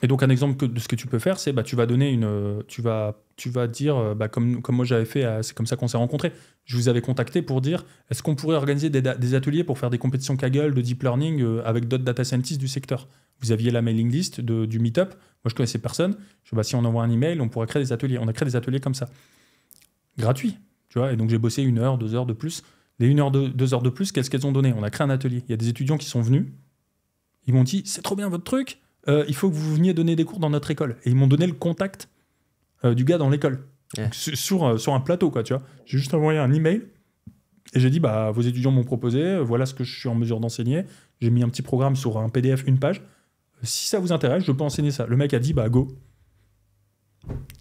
Et donc un exemple de ce que tu peux faire, c'est tu vas donner tu vas dire comme moi j'avais fait, c'est comme ça qu'on s'est rencontrés. Je vous avais contacté pour dire est-ce qu'on pourrait organiser des ateliers pour faire des compétitions Kaggle de deep learning avec d'autres data scientists du secteur. Vous aviez la mailing list du meetup. Moi je connaissais personne. Je dis si on envoie un email, on pourrait créer des ateliers. On a créé des ateliers comme ça, gratuits, tu vois. Et donc j'ai bossé 1 heure, 2 heures de plus. Les 1 heure, 2 heures de plus, qu'est-ce qu'elles ont donné ? On a créé un atelier. Il y a des étudiants qui sont venus. Ils m'ont dit c'est trop bien votre truc. Il faut que vous veniez donner des cours dans notre école. Et ils m'ont donné le contact du gars dans l'école. Yeah. Sur un plateau, quoi, tu vois. J'ai juste envoyé un email et j'ai dit, vos étudiants m'ont proposé, voilà ce que je suis en mesure d'enseigner. J'ai mis un petit programme sur un PDF, une page. Si ça vous intéresse, je peux enseigner ça. Le mec a dit, go.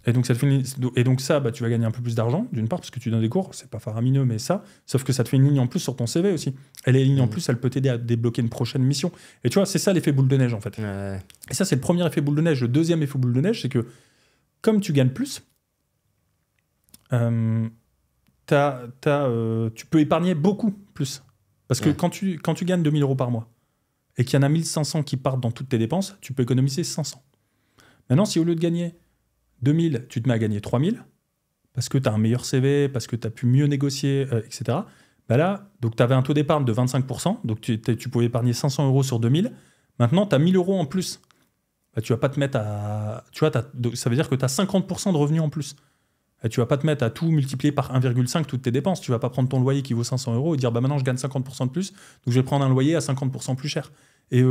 Et donc, tu vas gagner un peu plus d'argent, d'une part, parce que tu donnes des cours, c'est pas faramineux, mais ça, sauf que ça te fait une ligne en plus sur ton CV aussi. Et les lignes en plus, elles peuvent t'aider à débloquer une prochaine mission. Et tu vois, c'est ça l'effet boule de neige, en fait. Et ça, c'est le premier effet boule de neige. Le deuxième effet boule de neige, c'est que, comme tu gagnes plus, tu peux épargner beaucoup plus. Parce que quand tu gagnes 2000 € par mois, et qu'il y en a 1500 qui partent dans toutes tes dépenses, tu peux économiser 500. Maintenant, si au lieu de gagner 2000, tu te mets à gagner 3000, parce que tu as un meilleur CV, parce que tu as pu mieux négocier, etc. Là, donc tu avais un taux d'épargne de 25%, donc tu pouvais épargner 500 € sur 2000. Maintenant, tu as 1000 € en plus. Tu vas pas te mettre à... Tu vois, ça veut dire que tu as 50% de revenus en plus. Tu vas pas te mettre à tout multiplier par 1,5 toutes tes dépenses. Tu vas pas prendre ton loyer qui vaut 500 € et dire maintenant je gagne 50% de plus, donc je vais prendre un loyer à 50% plus cher. Et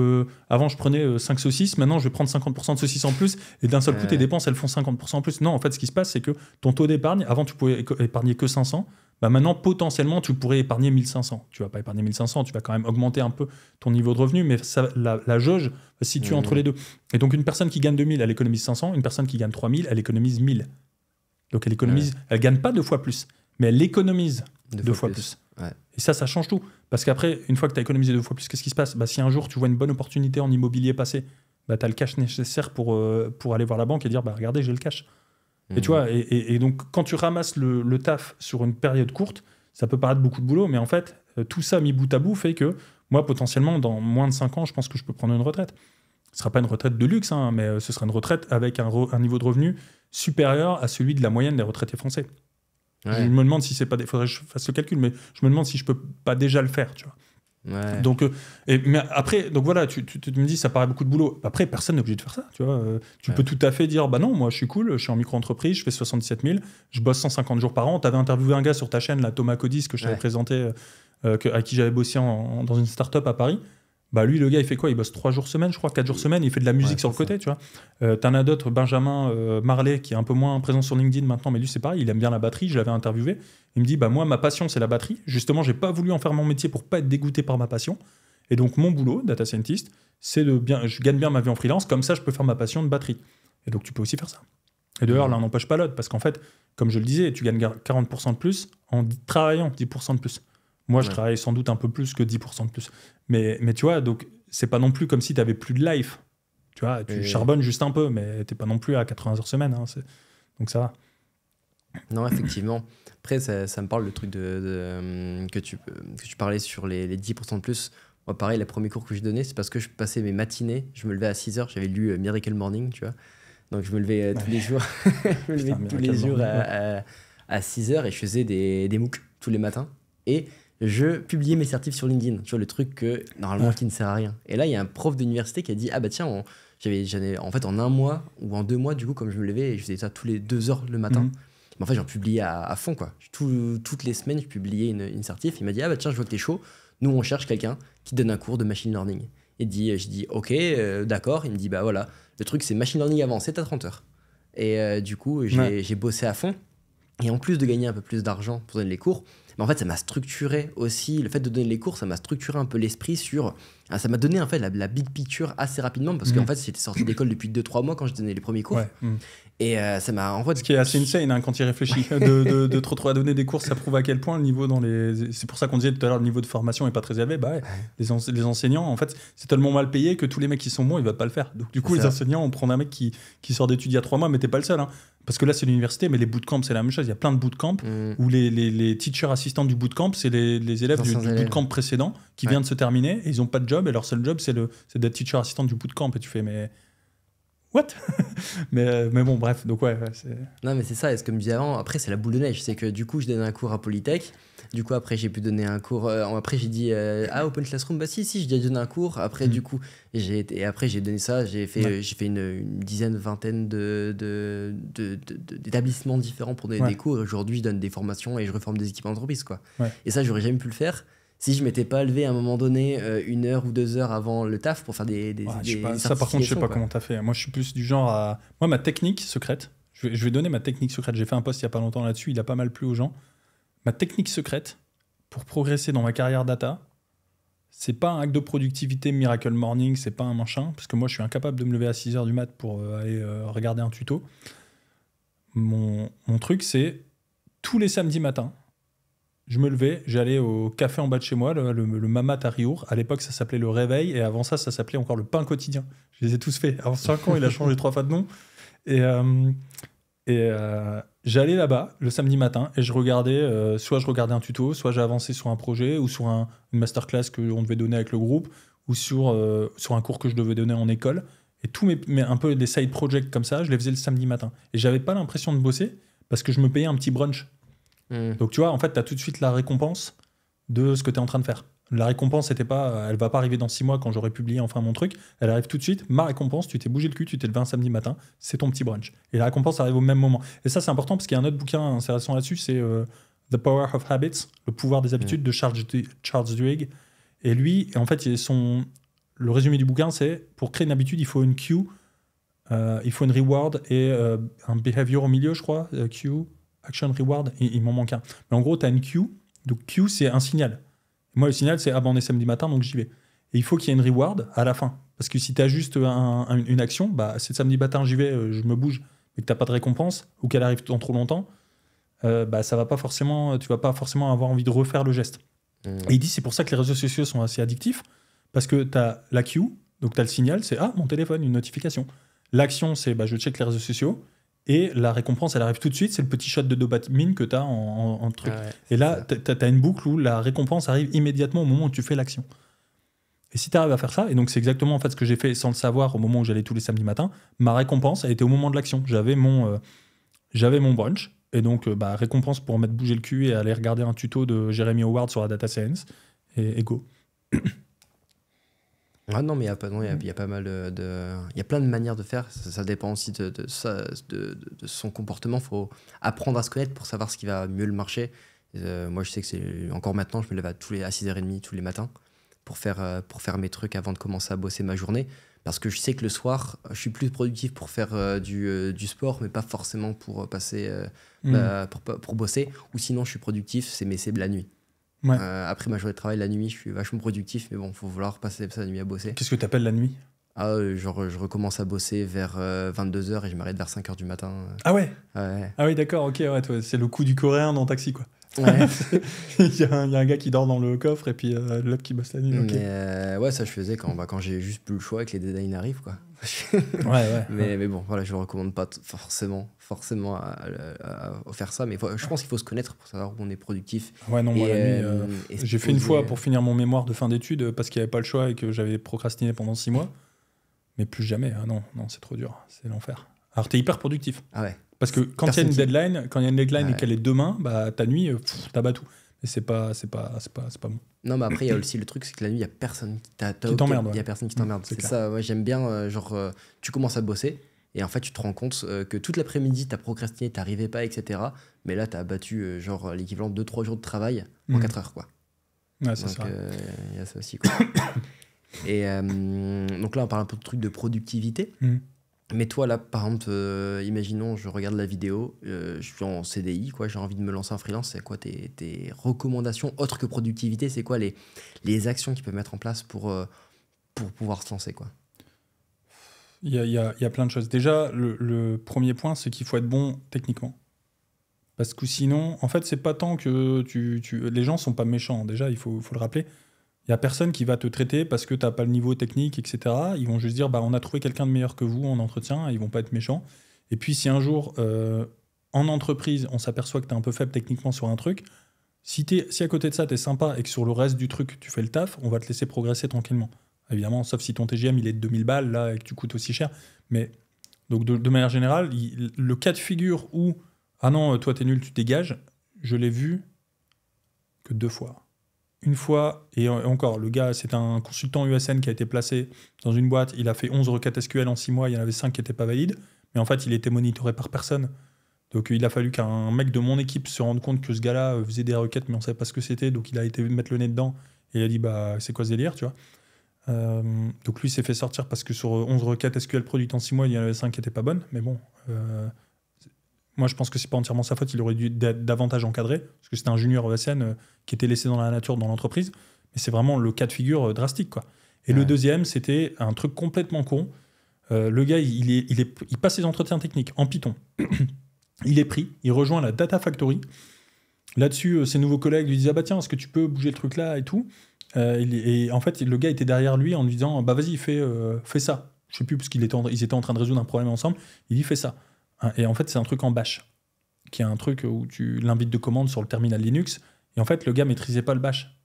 avant, je prenais 5 saucisses, maintenant, je vais prendre 50% de saucisses en plus, et d'un seul coup, tes dépenses, elles font 50% en plus. Non, en fait, ce qui se passe, c'est que ton taux d'épargne, avant, tu pouvais épargner que 500, maintenant, potentiellement, tu pourrais épargner 1500. Tu vas pas épargner 1500, tu vas quand même augmenter un peu ton niveau de revenu, mais la jauge va se situer entre les deux. Et donc, une personne qui gagne 2000, elle économise 500, une personne qui gagne 3000, elle économise 1000. Donc, elle gagne pas 2 fois plus, mais elle économise 2 fois plus. Ouais. Et ça change tout. Parce qu'après, une fois que tu as économisé 2 fois plus, qu'est-ce qui se passe ? Si un jour tu vois une bonne opportunité en immobilier passer, tu as le cash nécessaire pour aller voir la banque et dire regardez, j'ai le cash. Et tu vois, et donc quand tu ramasses le taf sur une période courte, ça peut paraître beaucoup de boulot, mais en fait, tout ça mis bout à bout fait que moi, potentiellement, dans moins de 5 ans, je pense que je peux prendre une retraite. Ce ne sera pas une retraite de luxe, mais ce sera une retraite avec un niveau de revenu supérieur à celui de la moyenne des retraités français. Ouais. Je me demande si c'est pas... faudrait que je fasse le calcul, mais je me demande si je peux pas déjà le faire, tu vois. Ouais. Donc, mais après, donc voilà, tu me dis, ça paraît beaucoup de boulot. Après, personne n'est obligé de faire ça, tu vois. Tu peux tout à fait dire, bah non, moi je suis cool, je suis en micro-entreprise, je fais 77 000, je bosse 150 jours par an. Tu avais interviewé un gars sur ta chaîne, là, Thomas Codis, que je t'avais présenté, à qui j'avais bossé dans une start-up à Paris. Bah lui, le gars, il fait quoi? Il bosse 3 jours semaine, je crois, 4 jours semaine, il fait de la musique sur le côté, tu vois. T'en as d'autres, Benjamin Marley, qui est un peu moins présent sur LinkedIn maintenant, mais lui, c'est pareil, il aime bien la batterie, je l'avais interviewé. Il me dit, bah moi, ma passion, c'est la batterie. Justement, j'ai pas voulu en faire mon métier pour pas être dégoûté par ma passion. Et donc, mon boulot, data scientist, c'est je gagne bien ma vie en freelance, comme ça, je peux faire ma passion de batterie. Et donc, tu peux aussi faire ça. Et d'ailleurs, l'un n'empêche pas l'autre, parce qu'en fait, comme je le disais, tu gagnes 40% de plus en travaillant 10% de plus. Moi, je travaille sans doute un peu plus que 10% de plus. Mais tu vois, donc, c'est pas non plus comme si tu avais plus de life. Tu vois, tu charbonnes juste un peu, mais t'es pas non plus à 80 heures semaine. Hein, donc, ça va. Non, effectivement. Après, ça me parle le truc que tu parlais sur les 10% de plus. Moi, pareil, les premiers cours que je donnais, c'est parce que je passais mes matinées. Je me levais à 6 heures, j'avais lu Miracle Morning, tu vois. Donc, je me levais tous les jours, à 6 heures et je faisais des MOOC tous les matins. Et je publiais mes certifs sur LinkedIn, tu vois, le truc que normalement qui ne sert à rien. Et là, il y a un prof d'université qui a dit, ah bah tiens, en fait, en 1 mois ou en 2 mois, du coup, comme je me levais, je faisais ça tous les 2 heures le matin. Mais en fait, j'en publiais à fond, quoi. Toutes les semaines, je publiais une certif. Il m'a dit, ah bah tiens, je vois que t'es chaud. Nous, on cherche quelqu'un qui donne un cours de machine learning. Je dis, ok, d'accord. Il me dit, bah voilà, le truc, c'est machine learning avancé, t'as 30 heures. Et du coup, j'ai bossé à fond. Et en plus de gagner un peu plus d'argent pour donner les cours, mais en fait, ça m'a structuré aussi. Le fait de donner les cours, ça m'a structuré un peu l'esprit sur. Ça m'a donné en fait la big picture assez rapidement parce qu'en fait, j'étais sorti d'école depuis 2-3 mois quand je donnais les premiers cours. Et ça m'a en fait. Ce qui est assez insane hein, quand il réfléchit. de trop à donner des cours, ça prouve à quel point le niveau dans les. C'est pour ça qu'on disait tout à l'heure le niveau de formation est pas très élevé. Bah, les enseignants, en fait, c'est tellement mal payé que tous les mecs qui sont bons, ils ne veulent pas le faire. Donc, du coup, les enseignants, on prend un mec qui sort d'études il y a 3 mois, mais t'es pas le seul. Hein. Parce que là, c'est l'université, mais les bootcamps, c'est la même chose. Il y a plein de bootcamps où les teachers assistants du bootcamp, c'est les élèves du bootcamp précédent qui viennent de se terminer et ils n'ont pas de job. Et leur seul job, c'est d'être teacher assistant du bootcamp. Et tu fais, mais. What? mais bon, bref. Donc, Non, mais c'est ça. Et ce que je me disais avant, après, c'est la boule de neige. C'est que du coup, je donnais un cours à Polytech. Du coup, après, j'ai pu donner un cours. Après, j'ai dit Open Classroom. Bah, si, j'ai déjà donné un cours. Après, du coup, j'ai donné ça. J'ai fait une dizaine, vingtaine d'établissements différents pour donner des cours. Aujourd'hui, je donne des formations et je reforme des équipes d'entreprise, quoi. Et ça, j'aurais jamais pu le faire si je m'étais pas levé à un moment donné 1 heure ou 2 heures avant le taf pour faire des ça, par contre, je sais pas comment t'as fait. Moi, je suis plus du genre à. Moi, ma technique secrète. Je vais donner ma technique secrète. J'ai fait un post il y a pas longtemps là-dessus. Il a pas mal plu aux gens. Ma technique secrète pour progresser dans ma carrière data, c'est pas un hack de productivité Miracle Morning, c'est pas un machin, parce que moi je suis incapable de me lever à 6 h du mat pour aller regarder un tuto. Mon truc, c'est tous les samedis matins, je me levais, j'allais au café en bas de chez moi, le Mamat à Riour. À l'époque, ça s'appelait le Réveil, et avant ça s'appelait encore le Pain Quotidien. Je les ai tous faits. Avant 5 ans, il a changé 3 fois de nom. Et j'allais là-bas le samedi matin et je regardais, soit je regardais un tuto, soit j'ai avancé sur un projet ou sur une masterclass qu'on devait donner avec le groupe ou sur un cours que je devais donner en école. Et tous un peu des side projects comme ça, je les faisais le samedi matin. Et j'avais pas l'impression de bosser parce que je me payais un petit brunch. Donc tu vois, en fait, tu as tout de suite la récompense de ce que tu es en train de faire. La récompense, elle va pas arriver dans 6 mois quand j'aurai publié enfin mon truc. Elle arrive tout de suite. Ma récompense, tu t'es bougé le cul, tu t'es levé un samedi matin, c'est ton petit brunch. Et la récompense arrive au même moment. Et ça, c'est important parce qu'il y a un autre bouquin intéressant là-dessus, c'est The Power of Habits, le pouvoir des habitudes de Charles Duhigg. Et lui, en fait, le résumé du bouquin, c'est pour créer une habitude, il faut une cue, il faut une reward et un behavior au milieu, je crois. Cue, action, reward, il m'en manque un. Mais en gros, tu as une cue. Donc, cue, c'est un signal. Moi, le signal, c'est on est samedi matin, donc j'y vais. Et il faut qu'il y ait une reward à la fin. Parce que si tu as juste une action, bah, c'est samedi matin, j'y vais, je me bouge, mais que tu n'as pas de récompense, ou qu'elle arrive dans trop longtemps, bah, tu vas pas forcément avoir envie de refaire le geste. Et il dit c'est pour ça que les réseaux sociaux sont assez addictifs, parce que tu as la cue, donc tu as le signal, c'est mon téléphone, une notification. L'action, c'est je check les réseaux sociaux. Et la récompense, elle arrive tout de suite, c'est le petit shot de dopamine que tu as en truc. Et là, tu as une boucle où la récompense arrive immédiatement au moment où tu fais l'action. Et si tu arrives à faire ça, et donc c'est exactement en fait ce que j'ai fait sans le savoir au moment où j'allais tous les samedis matins, ma récompense a été au moment de l'action. J'avais mon brunch, et donc récompense pour mettre bouger le cul et aller regarder un tuto de Jeremy Howard sur la data science, et go. Ah non, mais il y a pas mal il y a plein de manières de faire. Ça dépend aussi de son comportement. Il faut apprendre à se connaître pour savoir ce qui va mieux le marcher. Moi, je sais que c'est encore maintenant, je me lève à 6h30 tous les matins pour faire mes trucs avant de commencer à bosser ma journée. Parce que je sais que le soir, je suis plus productif pour faire du sport, mais pas forcément pour pour bosser. Ou sinon, je suis productif, c'est la nuit. Ouais. Après ma journée de travail, la nuit, je suis vachement productif, mais bon, faut vouloir passer sa nuit à bosser. Qu'est-ce que tu appelles la nuit? Genre, je recommence à bosser vers 22h et je m'arrête vers 5h du matin. Ah ouais? Ouais. Ah oui, d'accord, ok, ouais, c'est le coup du coréen dans Taxi, quoi. Ouais. Il y a un gars qui dort dans le coffre et puis l'autre qui bosse la nuit. Ok. Mais ouais, ça je faisais quand j'ai juste plus le choix et que les deadlines arrivent, quoi. Ouais. Mais bon, voilà, je ne recommande pas forcément à faire ça, mais je pense qu'il faut se connaître pour savoir où on est productif. Ouais, non, moi, la nuit, et j'ai fait une fois pour finir mon mémoire de fin d'études parce qu'il n'y avait pas le choix et que j'avais procrastiné pendant 6 mois. Mais plus jamais. Ah non, c'est trop dur. C'est l'enfer. Alors, t'es hyper productif. Ah ouais. Parce que quand il y a une deadline, et qu'elle est demain, bah, ta nuit, t'abats tout. Et c'est pas bon. Non, mais après, il y a aussi le truc, c'est que la nuit, il n'y a personne qui t'emmerde. Il y a personne qui t'emmerde. C'est ça, moi, j'aime bien, tu commences à bosser et en fait, tu te rends compte que toute l'après-midi, tu as procrastiné, tu n'arrivais pas, etc. Mais là, tu as abattu l'équivalent de 2-3 jours de travail en 4 heures, quoi. Ouais, c'est ça. Donc, il y a ça aussi, quoi. Et donc là, on parle un peu de trucs de productivité. Mais toi, là, par exemple, imaginons, je regarde la vidéo, je suis en CDI, quoi, j'ai envie de me lancer en freelance. C'est quoi tes recommandations autres que productivité? C'est quoi les actions qu'ils peuvent mettre en place pour pouvoir se lancer, quoi? Il y a plein de choses. Déjà, le premier point, c'est qu'il faut être bon techniquement. Parce que sinon, en fait, c'est pas tant que les gens sont pas méchants. Déjà, il faut le rappeler. Il n'y a personne qui va te traiter parce que tu n'as pas le niveau technique, etc. Ils vont juste dire, bah, on a trouvé quelqu'un de meilleur que vous en entretien, et ils vont pas être méchants. Et puis, si un jour, en entreprise, on s'aperçoit que tu es un peu faible techniquement sur un truc, si à côté de ça, tu es sympa et que sur le reste du truc, tu fais le taf, on va te laisser progresser tranquillement. Évidemment, sauf si ton TGM, il est de 2000 balles, là, et que tu coûtes aussi cher. Mais, donc, de manière générale, le cas de figure où, ah non, toi, t'es nul, tu te dégages, je l'ai vu que 2 fois. Une fois, et encore, le gars, c'est un consultant USN qui a été placé dans une boîte. Il a fait 11 requêtes SQL en 6 mois. Il y en avait 5 qui n'étaient pas valides. Mais en fait, il était monitoré par personne. Donc, il a fallu qu'un mec de mon équipe se rende compte que ce gars-là faisait des requêtes, mais on ne savait pas ce que c'était. Donc, il a été mettre le nez dedans. Et il a dit, bah, c'est quoi ce délire, tu vois. Donc, lui, il s'est fait sortir parce que sur 11 requêtes SQL produites en 6 mois, il y en avait 5 qui n'étaient pas bonnes. Mais bon... moi, je pense que c'est pas entièrement sa faute. Il aurait dû être davantage encadré, parce que c'était un junior ESN qui était laissé dans la nature dans l'entreprise. Mais c'est vraiment le cas de figure drastique, quoi. Et le deuxième, c'était un truc complètement con. Le gars, il passe ses entretiens techniques en Python. Il est pris, il rejoint la Data Factory. Là-dessus, ses nouveaux collègues lui disent « Ah bah tiens, est-ce que tu peux bouger le truc là » et tout. Et en fait, le gars était derrière lui en lui disant « Bah vas-y, fais ça ». Je sais plus, parce qu'ils étaient en train de résoudre un problème ensemble. Il dit « Fais ça ». Et en fait, c'est un truc en bash, qui est un truc où tu l'invites de commande sur le terminal Linux. Et en fait, le gars maîtrisait pas le bash.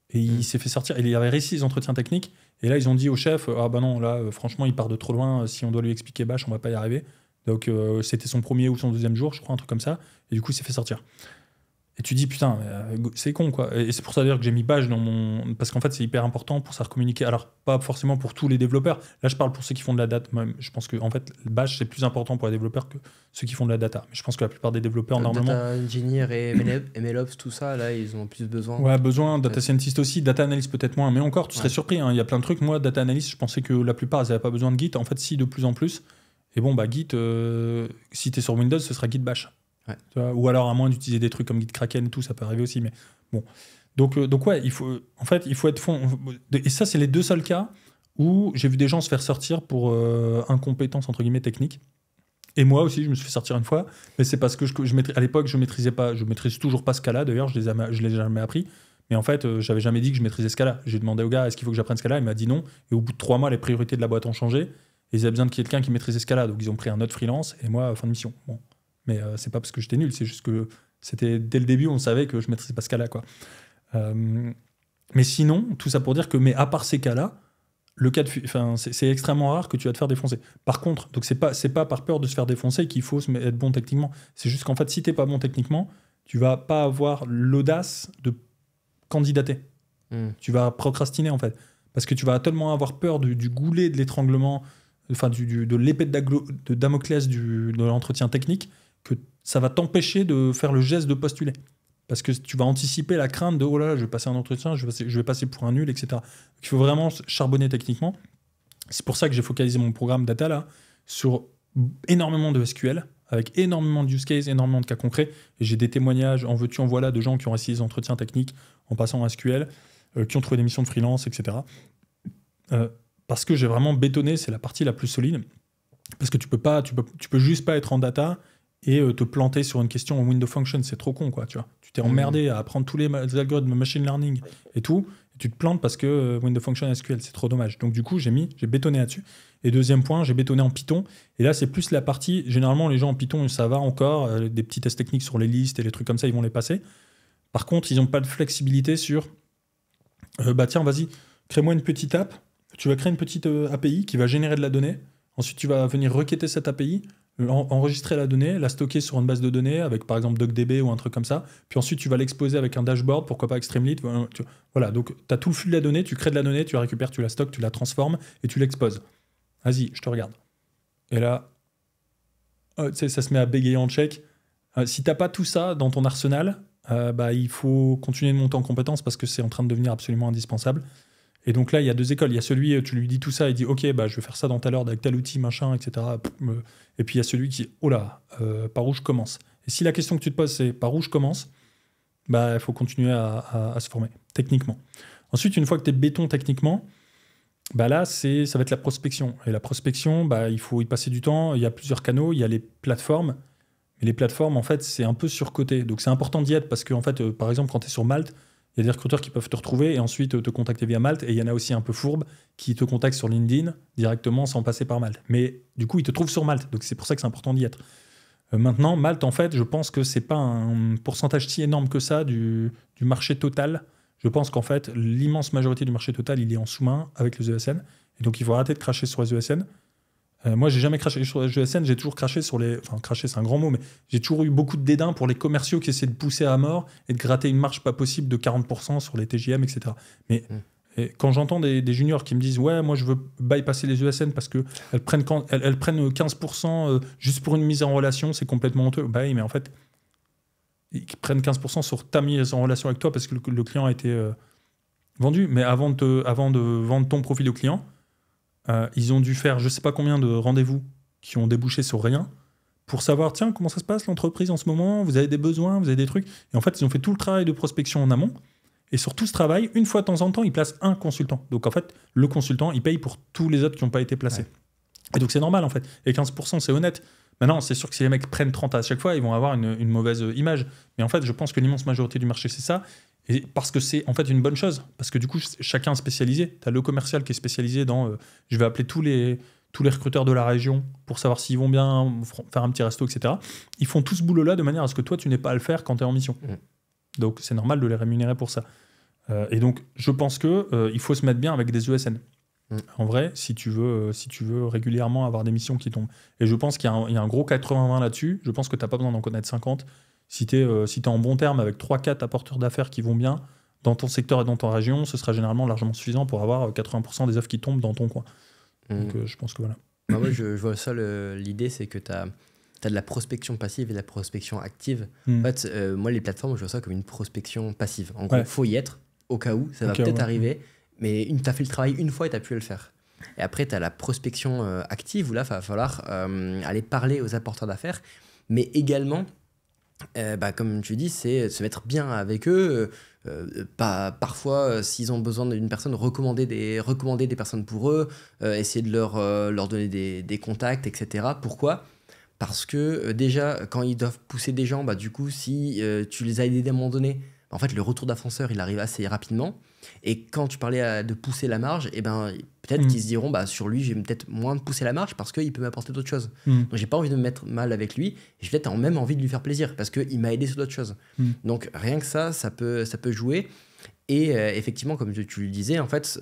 Et il s'est fait sortir. Il avait réussi les entretiens techniques. Et là, ils ont dit au chef, ah bah non, là, franchement, il part de trop loin. Si on doit lui expliquer bash, on va pas y arriver. Donc, c'était son premier ou son deuxième jour, je crois, un truc comme ça. Et du coup, il s'est fait sortir. Et tu dis, putain, c'est con, quoi. Et c'est pour ça d'ailleurs que j'ai mis Bash dans mon... Parce qu'en fait, c'est hyper important pour savoir communiquer. Alors, pas forcément pour tous les développeurs. Là, je parle pour ceux qui font de la data. Je pense que, en fait, Bash, c'est plus important pour les développeurs que ceux qui font de la data. Mais je pense que la plupart des développeurs, normalement... Data Engineer et MLOps, tout ça, là, ils ont plus besoin. Ouais, besoin. Data Scientist aussi. Data Analyst peut-être moins. Mais encore, tu serais surpris. Hein. Il y a plein de trucs. Moi, Data Analyst, je pensais que la plupart, ils n'avaient pas besoin de Git. En fait, si, de plus en plus. Et bon, bah, Git, si tu es sur Windows, ce sera Git Bash. Ouais. Tu vois, ou alors à moins d'utiliser des trucs comme GitKraken et tout, ça peut arriver aussi, mais bon. Donc ouais, il faut être fond. Et ça, c'est les deux seuls cas où j'ai vu des gens se faire sortir pour incompétence entre guillemets technique. Et moi aussi, je me suis fait sortir une fois, mais c'est parce que à l'époque, je maîtrise toujours pas Scala. D'ailleurs, je l'ai jamais appris. Mais en fait, j'avais jamais dit que je maîtrisais Scala. J'ai demandé au gars, est-ce qu'il faut que j'apprenne Scala? Il m'a dit non. Et au bout de 3 mois, les priorités de la boîte ont changé. Et ils avaient besoin de quelqu'un qui maîtrisait Scala. Donc ils ont pris un autre freelance et moi, fin de mission. Bon. Mais c'est pas parce que j'étais nul, c'est juste que c'était dès le début, on savait que je maîtrisais pas ce cas-là, quoi. Mais sinon, tout ça pour dire que, mais à part ces cas-là, c'est extrêmement rare que tu vas te faire défoncer. Par contre, donc c'est pas par peur de se faire défoncer qu'il faut être bon techniquement. C'est juste qu'en fait, si t'es pas bon techniquement, tu vas pas avoir l'audace de candidater. Tu vas procrastiner en fait. Parce que tu vas tellement avoir peur du goulet de l'étranglement, enfin de l'épée de Damoclès de l'entretien technique, que ça va t'empêcher de faire le geste de postuler. Parce que tu vas anticiper la crainte de « oh là là, je vais passer un entretien, je vais passer pour un nul, etc. » Donc, il faut vraiment charbonner techniquement. C'est pour ça que j'ai focalisé mon programme data là sur énormément de SQL, avec énormément de use cases, énormément de cas concrets. Et j'ai des témoignages, en veux-tu, en voilà, de gens qui ont réussi les entretiens techniques en passant en SQL, qui ont trouvé des missions de freelance, etc. Parce que j'ai vraiment bétonné, c'est la partie la plus solide. Parce que tu peux juste pas être en data et te planter sur une question en window function, c'est trop con, quoi, tu vois. Tu t'es emmerdé à apprendre tous les algorithmes de machine learning et tout, et tu te plantes parce que window function SQL, c'est trop dommage. Donc du coup, j'ai bétonné là-dessus. Et deuxième point, j'ai bétonné en Python. Et là, c'est plus la partie, généralement, les gens en Python, ça va encore, des petits tests techniques sur les listes et les trucs comme ça, ils vont les passer. Par contre, ils n'ont pas de flexibilité sur, tiens, vas-y, crée-moi une petite app. Tu vas créer une petite API qui va générer de la donnée. Ensuite, tu vas venir requêter cette API, enregistrer la donnée, la stocker sur une base de données avec par exemple DocDB ou un truc comme ça. Puis ensuite, tu vas l'exposer avec un dashboard, pourquoi pas avec Streamlit. Voilà, donc tu as tout le flux de la donnée, tu crées de la donnée, tu la récupères, tu la stockes, tu la transformes et tu l'exposes. Vas-y, je te regarde. Et là, ça se met à bégayer en check. Si tu n'as pas tout ça dans ton arsenal, il faut continuer de monter en compétences parce que c'est en train de devenir absolument indispensable. Et donc là, il y a deux écoles. Il y a celui, tu lui dis tout ça, il dit « Ok, je vais faire ça dans telle heure avec tel outil, machin, etc. » Et puis il y a celui qui dit « Oh là, par où je commence ?» Et si la question que tu te poses, c'est « Par où je commence ?» il faut continuer à se former, techniquement. Ensuite, une fois que tu es béton techniquement, là, ça va être la prospection. Et la prospection, il faut y passer du temps. Il y a plusieurs canaux. Il y a les plateformes. Mais les plateformes, en fait, c'est un peu surcoté. Donc c'est important d'y être parce que, en fait, par exemple, quand tu es sur Malte, il y a des recruteurs qui peuvent te retrouver et ensuite te contacter via Malte. Et il y en a aussi un peu fourbes qui te contactent sur LinkedIn directement sans passer par Malte. Mais du coup, ils te trouvent sur Malte. Donc c'est pour ça que c'est important d'y être. Maintenant, Malte, en fait, je pense que c'est pas un pourcentage si énorme que ça du marché total. Je pense qu'en fait, l'immense majorité du marché total, il est en sous-main avec les ESN. Et donc, il faut arrêter de cracher sur les ESN. Moi, j'ai jamais craché sur les ESN, j'ai toujours craché sur les... Enfin, cracher, c'est un grand mot, mais j'ai toujours eu beaucoup de dédain pour les commerciaux qui essaient de pousser à mort et de gratter une marge pas possible de 40% sur les TJM, etc. Mais quand j'entends des juniors qui me disent « Ouais, moi, je veux bypasser les ESN parce qu'elles prennent 15% juste pour une mise en relation, c'est complètement honteux. » Oui, mais en fait, ils prennent 15% sur ta mise en relation avec toi parce que le client a été vendu. Mais avant de vendre ton profil au client, ils ont dû faire je sais pas combien de rendez-vous qui ont débouché sur rien pour savoir tiens comment ça se passe l'entreprise en ce moment, vous avez des besoins, vous avez des trucs, et en fait ils ont fait tout le travail de prospection en amont, et sur tout ce travail une fois de temps en temps ils placent un consultant, donc en fait le consultant il paye pour tous les autres qui n'ont pas été placés, et donc c'est normal en fait, et 15% c'est honnête. Maintenant c'est sûr que si les mecs prennent 30 à chaque fois ils vont avoir une mauvaise image, mais en fait je pense que l'immense majorité du marché c'est ça. Et parce que c'est en fait une bonne chose, parce que du coup chacun est spécialisé. Tu as le commercial qui est spécialisé dans je vais appeler tous les recruteurs de la région pour savoir s'ils vont bien faire un petit resto, etc. Ils font tout ce boulot là de manière à ce que toi tu n'aies pas à le faire quand tu es en mission. Donc c'est normal de les rémunérer pour ça. Et donc je pense que il faut se mettre bien avec des ESN. En vrai, si tu veux régulièrement avoir des missions qui tombent. Et je pense qu'il y a un gros 80-20 là-dessus. Je pense que tu n'as pas besoin d'en connaître 50. Si tu es en bon terme avec 3-4 apporteurs d'affaires qui vont bien dans ton secteur et dans ta région, ce sera généralement largement suffisant pour avoir 80% des offres qui tombent dans ton coin. Donc je pense que voilà. Moi, je vois ça, l'idée, c'est que tu as de la prospection passive et de la prospection active. En fait, moi, les plateformes, je vois ça comme une prospection passive. En gros, il faut y être au cas où, ça va peut-être arriver, mais tu as fait le travail une fois et tu n'as plus à le faire. Et après, tu as la prospection active où là, il va falloir aller parler aux apporteurs d'affaires, mais également... comme tu dis, c'est se mettre bien avec eux. Parfois, s'ils ont besoin d'une personne, recommander des personnes pour eux, essayer de leur donner des contacts, etc. Pourquoi ? Parce que déjà, quand ils doivent pousser des gens, du coup, si tu les as aidés à un moment donné, en fait, le retour d'ascenseur, il arrive assez rapidement. Et quand tu parlais de pousser la marge, peut-être qu'ils se diront, sur lui, j'ai peut-être moins de pousser la marge parce qu'il peut m'apporter d'autres choses. Donc, j'ai pas envie de me mettre mal avec lui. Et j'ai peut-être même envie de lui faire plaisir parce qu'il m'a aidé sur d'autres choses. Donc, rien que ça peut jouer. Et effectivement, comme tu le disais, en fait,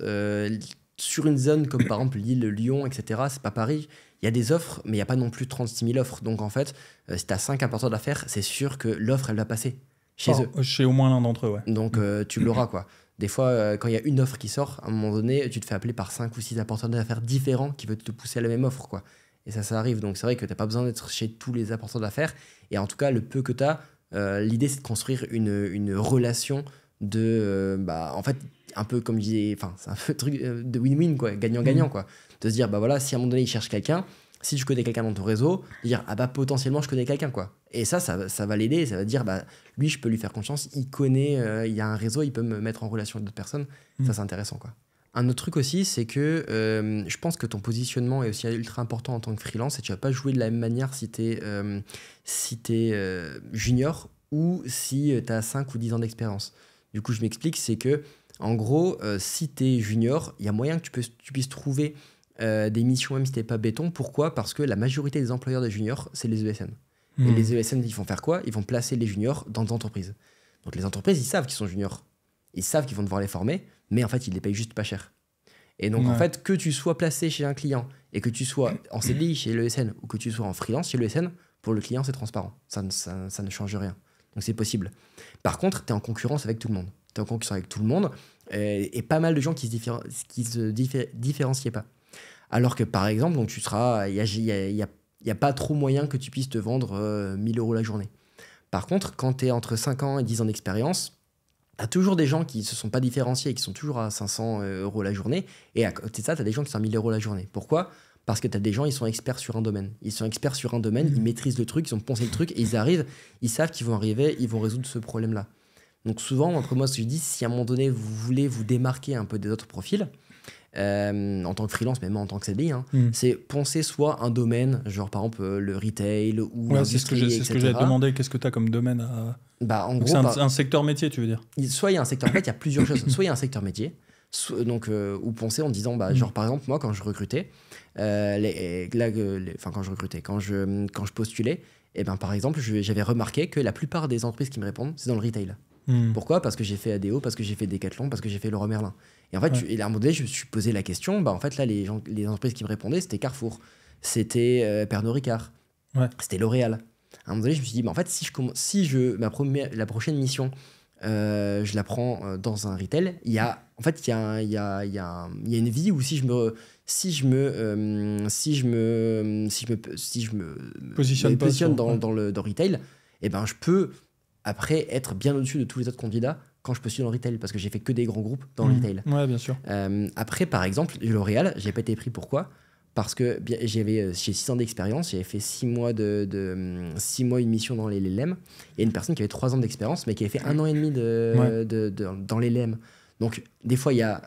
sur une zone comme par exemple Lille, Lyon, etc., c'est pas Paris, il y a des offres, mais il n'y a pas non plus 36 000 offres. Donc, en fait, si tu as 5 apporteurs d'affaires, c'est sûr que l'offre, elle va passer chez eux. Chez au moins l'un d'entre eux, ouais. Donc, tu l'auras, quoi. Des fois, quand il y a une offre qui sort, à un moment donné, tu te fais appeler par 5 ou 6 apporteurs d'affaires différents qui veulent te pousser à la même offre, quoi. Et ça arrive. Donc, c'est vrai que tu n'as pas besoin d'être chez tous les apporteurs d'affaires. Et en tout cas, le peu que tu as, l'idée, c'est de construire une relation en fait, un peu comme je disais, enfin, c'est un peu truc de win-win, quoi, gagnant-gagnant, quoi. De se dire, bah voilà, si à un moment donné, il cherche quelqu'un, si tu connais quelqu'un dans ton réseau, dire, ah bah potentiellement, je connais quelqu'un, quoi. Et ça va l'aider, ça va dire, bah lui, je peux lui faire confiance, il connaît, il y a un réseau, il peut me mettre en relation avec d'autres personnes. Ça, c'est intéressant, quoi. Un autre truc aussi, c'est que je pense que ton positionnement est aussi ultra important en tant que freelance et tu vas pas jouer de la même manière si tu es junior ou si tu as 5 ou 10 ans d'expérience. Du coup, je m'explique, c'est que en gros, si tu es junior, il y a moyen que tu puisses trouver des missions même si tu n'es pas béton. Pourquoi ? Parce que la majorité des employeurs des juniors, c'est les ESN. Et les ESN, ils vont faire quoi ? Ils vont placer les juniors dans des entreprises. Donc les entreprises, ils savent qu'ils sont juniors. Ils savent qu'ils vont devoir les former, mais en fait, ils les payent juste pas cher. Et donc, en fait, que tu sois placé chez un client et que tu sois en CDI chez l'ESN ou que tu sois en freelance chez l'ESN, pour le client, c'est transparent. Ça ne change rien. Donc, c'est possible. Par contre, tu es en concurrence avec tout le monde. Tu es en concurrence avec tout le monde et pas mal de gens qui se différenciaient pas. Alors que, par exemple, donc, il n'y a pas trop moyen que tu puisses te vendre 1 000 € la journée. Par contre, quand tu es entre 5 ans et 10 ans d'expérience, tu as toujours des gens qui ne se sont pas différenciés et qui sont toujours à 500 € la journée. Et à côté de ça, tu as des gens qui sont à 1 000 € la journée. Pourquoi ? Parce que tu as des gens, ils sont experts sur un domaine. Ils sont experts sur un domaine, ils maîtrisent le truc, ils ont poncé le truc et ils arrivent, ils savent qu'ils vont arriver, ils vont résoudre ce problème-là. Donc souvent, entre moi, ce que je dis, si à un moment donné, vous voulez vous démarquer un peu des autres profils, en tant que freelance, même en tant que CDI, c'est penser soit un domaine, genre par exemple le retail ou l'industrie, c'est ce que j'allais te demander, qu'est-ce que tu as comme domaine en gros, c'est un secteur métier, tu veux dire ? Soit il y a un secteur, en fait, il y a plusieurs choses. Soit il y a un secteur métier, ou penser en disant, genre par exemple, moi, quand je recrutais, quand je postulais, et ben, par exemple, j'avais remarqué que la plupart des entreprises qui me répondent, c'est dans le retail. Pourquoi ? Parce que j'ai fait ADO, parce que j'ai fait Decathlon, parce que j'ai fait Leroy Merlin. Et en fait, à un moment donné, je me suis posé la question. En fait, là, les entreprises qui me répondaient, c'était Carrefour, c'était Pernod Ricard, c'était L'Oréal. À un moment donné, je me suis dit, en fait, la prochaine mission, je la prends dans un retail, il y a une vie où si je me positionne dans le retail, et ben je peux après être bien au-dessus de tous les autres candidats quand je postule dans le retail, parce que j'ai fait que des grands groupes dans le retail. Ouais, bien sûr. Après, par exemple, L'Oréal, j'ai pas été pris. Pourquoi ? Parce que j'ai 6 ans d'expérience, j'avais fait 6 mois une mission dans les LLM. Il y a une personne qui avait 3 ans d'expérience, mais qui avait fait 1 an et demi dans les LLM. Donc, des fois, il y a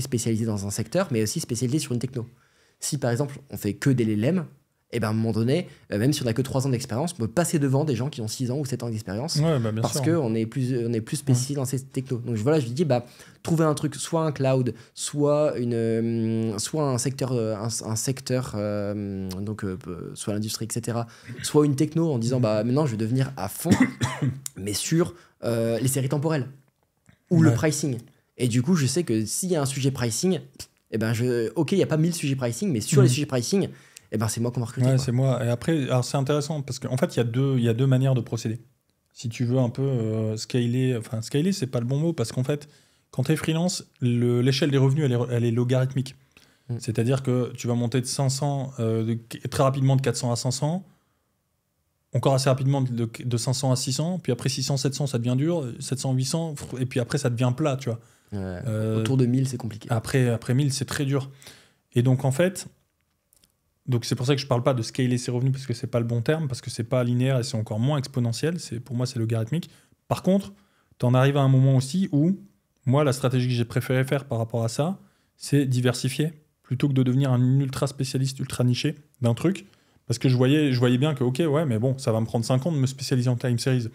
spécialisé dans un secteur, mais aussi spécialisé sur une techno. Si, par exemple, on fait que des LLM, et ben, à un moment donné, même si on n'a que 3 ans d'expérience, on peut passer devant des gens qui ont 6 ans ou 7 ans d'expérience, parce qu'on est plus spécifique dans ces technos. Donc voilà, je lui dis, trouver un truc, soit un cloud, soit un secteur, soit l'industrie, etc., soit une techno, en disant, maintenant, je vais devenir à fond, mais sur les séries temporelles, ou le pricing. Et du coup, je sais que s'il y a un sujet pricing, il n'y a pas 1000 sujets pricing, mais sur les sujets pricing, c'est moi qu'on va recruter. Ouais, c'est moi. Et après, alors c'est intéressant parce qu'en fait, il y a deux manières de procéder. Si tu veux un peu scaler, c'est pas le bon mot parce qu'en fait, quand tu es freelance, l'échelle des revenus, elle est logarithmique. C'est-à-dire que tu vas monter de 500, très rapidement de 400 à 500, encore assez rapidement de 500 à 600, puis après 600, 700, ça devient dur, 700, 800, et puis après, ça devient plat, tu vois. Autour de 1000, c'est compliqué. Après 1000, c'est très dur. Et donc, en fait... Donc c'est pour ça que je parle pas de scaler ses revenus parce que c'est pas le bon terme, parce que c'est pas linéaire et c'est encore moins exponentiel. Pour moi, c'est logarithmique. Par contre, tu en arrives à un moment aussi où, moi, la stratégie que j'ai préféré faire par rapport à ça, c'est diversifier plutôt que de devenir un ultra spécialiste, ultra niché d'un truc. Parce que je voyais bien que, mais bon, ça va me prendre 5 ans de me spécialiser en time series.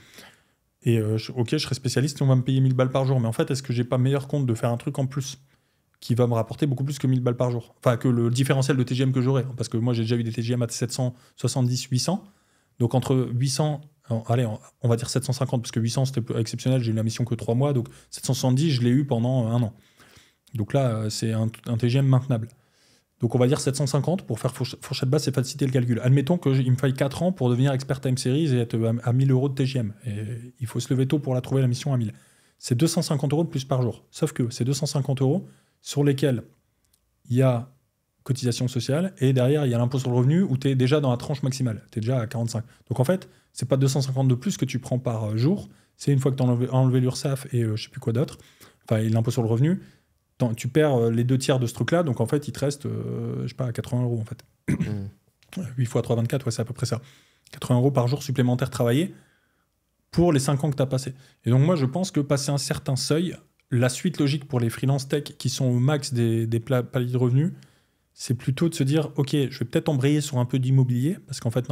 Et je serai spécialiste et on va me payer 1000 balles par jour. Mais en fait, est-ce que j'ai pas meilleur compte de faire un truc en plus qui va me rapporter beaucoup plus que 1000 balles par jour. Enfin, que le différentiel de TGM que j'aurai. Parce que moi, j'ai déjà eu des TGM à 770, 800. Donc, entre 800... Allez, on va dire 750, parce que 800, c'était exceptionnel. J'ai eu la mission que 3 mois. Donc, 770, je l'ai eu pendant 1 an. Donc là, c'est un TGM maintenable. Donc, on va dire 750 pour faire fourchette basse et faciliter le calcul. Admettons qu'il me faille 4 ans pour devenir expert time series et être à 1000 € de TGM. Et il faut se lever tôt pour la trouver, la mission à 1000. c'est 250 € de plus par jour. Sauf que c'est 250 € sur lesquels il y a cotisation sociale et derrière, il y a l'impôt sur le revenu où tu es déjà dans la tranche maximale. Tu es déjà à 45. Donc en fait, c'est pas 250 de plus que tu prends par jour. C'est une fois que tu as enlevé l'URSSAF et je sais plus quoi d'autre, enfin l'impôt sur le revenu, tu perds les 2 tiers de ce truc-là. Donc en fait, il te reste, je sais pas, à 80 € en fait. 8 fois 3, 24, ouais, c'est à peu près ça. 80 € par jour supplémentaire travaillé pour les 5 ans que tu as passé. Et donc moi, je pense que passer un certain seuil, la suite logique pour les freelance tech qui sont au max des paliers de revenus, c'est plutôt de se dire, ok, je vais peut-être embrayer sur un peu d'immobilier, parce qu'en fait,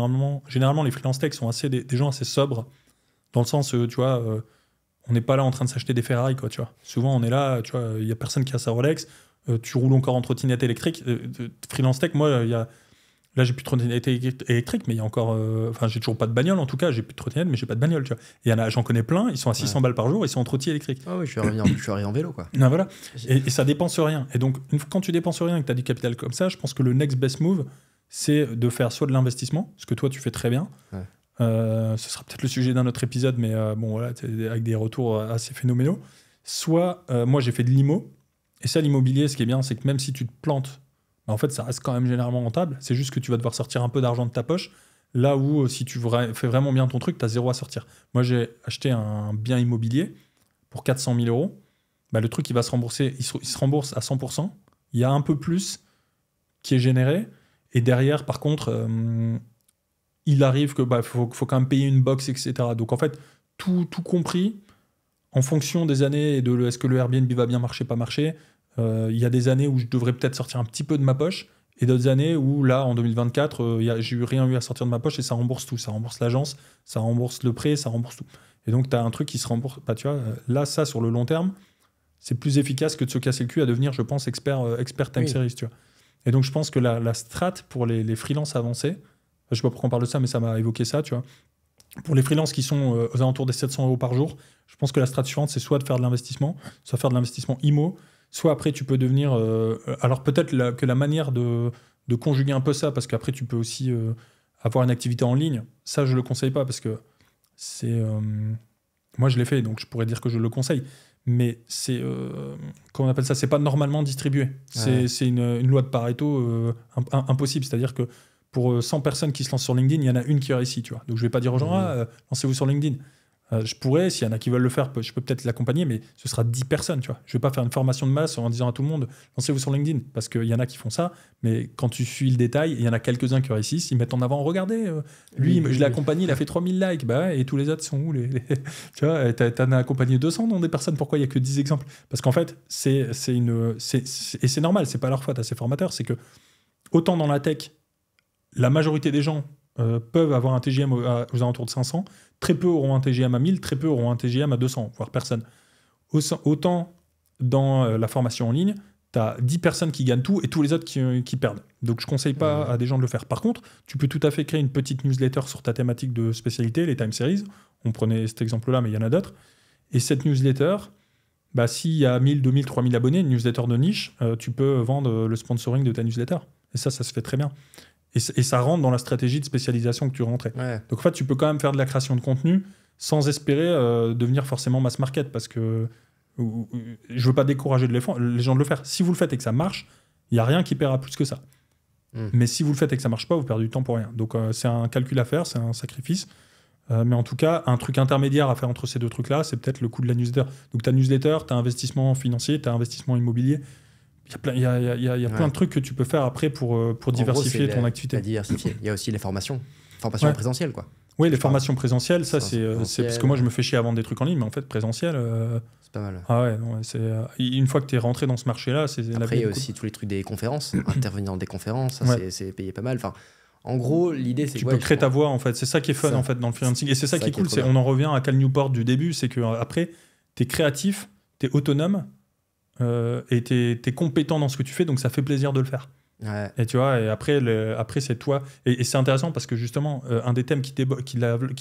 généralement, les freelance tech sont des gens assez sobres, dans le sens, tu vois, on n'est pas là en train de s'acheter des Ferrari, quoi, tu vois. Souvent, on est là, tu vois, il n'y a personne qui a sa Rolex, tu roules encore en trottinette électrique. Freelance tech, moi, là, j'ai plus de trottinette électrique, mais il y a encore... Enfin, j'ai toujours pas de bagnole, en tout cas, j'ai plus de trottinette, mais j'ai pas de bagnole, tu vois. J'en connais plein, ils sont à 600 balles par jour, ils sont en trottinette électrique. Ah oui, je suis arrivé en vélo, quoi. Ah, voilà. Et ça dépense rien. Et donc, quand tu dépenses rien et que tu as du capital comme ça, je pense que le next best move, c'est de faire soit de l'investissement, ce que toi, tu fais très bien. Ouais. Ce sera peut-être le sujet d'un autre épisode, mais bon, voilà, avec des retours assez phénoménaux. Soit, moi, j'ai fait de l'IMO. Et ça, l'immobilier, ce qui est bien, c'est que même si tu te plantes, en fait, ça reste quand même généralement rentable. C'est juste que tu vas devoir sortir un peu d'argent de ta poche. Là où, si tu fais vraiment bien ton truc, tu as 0 à sortir. Moi, j'ai acheté un bien immobilier pour 400 000 €. Bah, le truc, il va se rembourser. Il se rembourse à 100%. Il y a un peu plus qui est généré. Et derrière, par contre, il arrive que faut quand même payer une box, etc. Donc, en fait, tout compris, en fonction des années et de est-ce que le Airbnb va bien marcher, pas marcher, il y a des années où je devrais peut-être sortir un petit peu de ma poche et d'autres années où, là, en 2024, j'ai rien eu à sortir de ma poche et ça rembourse tout. Ça rembourse l'agence, ça rembourse le prêt, ça rembourse tout. Et donc, tu as un truc qui se rembourse. Bah, tu vois, là, ça, sur le long terme, c'est plus efficace que de se casser le cul à devenir, je pense, expert time series. Tu vois. Et donc, je pense que la strat pour les freelances avancés, je sais pas pourquoi on parle de ça, mais ça m'a évoqué ça, tu vois. Pour les freelances qui sont aux alentours des 700 € par jour, je pense que la strat suivante, c'est soit de faire de l'investissement, soit faire de l'investissement IMO, soit après tu peux devenir... alors peut-être que la manière de conjuguer un peu ça, parce qu'après tu peux aussi avoir une activité en ligne, ça je le conseille pas, parce que c'est... moi je l'ai fait, donc je pourrais dire que je le conseille, mais c'est... comment on appelle ça ? C'est pas normalement distribué. Ouais. C'est une loi de Pareto impossible, c'est-à-dire que pour 100 personnes qui se lancent sur LinkedIn, il y en a une qui réussit, tu vois. Donc je vais pas dire aux gens, lancez-vous sur LinkedIn. Je pourrais, s'il y en a qui veulent le faire, je peux peut-être l'accompagner, mais ce sera 10 personnes, tu vois. Je vais pas faire une formation de masse en disant à tout le monde, lancez-vous sur LinkedIn, parce qu'il y en a qui font ça, mais quand tu suis le détail, il y en a quelques-uns qui réussissent, ils mettent en avant, regardez, lui, je l'ai accompagné, il a fait 3000 likes, bah, et tous les autres sont où tu vois, t'en as accompagné 200, non, des personnes, pourquoi il y a que 10 exemples ? Parce qu'en fait, et c'est normal, c'est pas leur faute à ces formateurs, c'est que autant dans la tech, la majorité des gens peuvent avoir un TGM aux alentours de 500, très peu auront un TGM à 1000, très peu auront un TGM à 200, voire personne. Autant dans la formation en ligne, tu as 10 personnes qui gagnent tout et tous les autres qui perdent. Donc je ne conseille pas à des gens de le faire. Par contre, tu peux tout à fait créer une petite newsletter sur ta thématique de spécialité, les time series. On prenait cet exemple-là, mais il y en a d'autres. Et cette newsletter, bah, s'il y a 1000, 2000, 3000 abonnés, une newsletter de niche, tu peux vendre le sponsoring de ta newsletter. Et ça se fait très bien. Et ça rentre dans la stratégie de spécialisation que tu rentrais. Ouais. Donc en fait, tu peux quand même faire de la création de contenu sans espérer devenir forcément mass market, parce que je veux pas décourager les gens de le faire. Si vous le faites et que ça marche, il n'y a rien qui paiera plus que ça. Mais si vous le faites et que ça marche pas, vous perdez du temps pour rien. Donc c'est un calcul à faire, c'est un sacrifice. Mais en tout cas, un truc intermédiaire à faire entre ces deux trucs-là, c'est peut-être le coût de la newsletter. Donc ta newsletter, tu as investissement financier, tu as investissement immobilier. Il y a plein de trucs que tu peux faire après pour diversifier ton activité. Diversifier. Il y a aussi les formations présentielles, quoi. Oui, les formations présentielles, ça c'est parce que moi je me fais chier à vendre des trucs en ligne, mais en fait présentiel, c'est pas mal. Ah ouais, non, une fois que tu es rentré dans ce marché-là, c'est après il y a aussi tous les trucs des conférences, intervenir dans des conférences, ça, c'est payé pas mal. Enfin, en gros, l'idée c'est tu peux créer ta voix, en fait. C'est ça qui est fun en fait dans le freelancing, et c'est ça qui est cool. On en revient à Cal Newport du début, c'est que après tu es créatif, tu es autonome. Et t'es compétent dans ce que tu fais, donc ça fait plaisir de le faire. Ouais. Et tu vois, et après c'est toi. Et c'est intéressant parce que justement, un des thèmes qui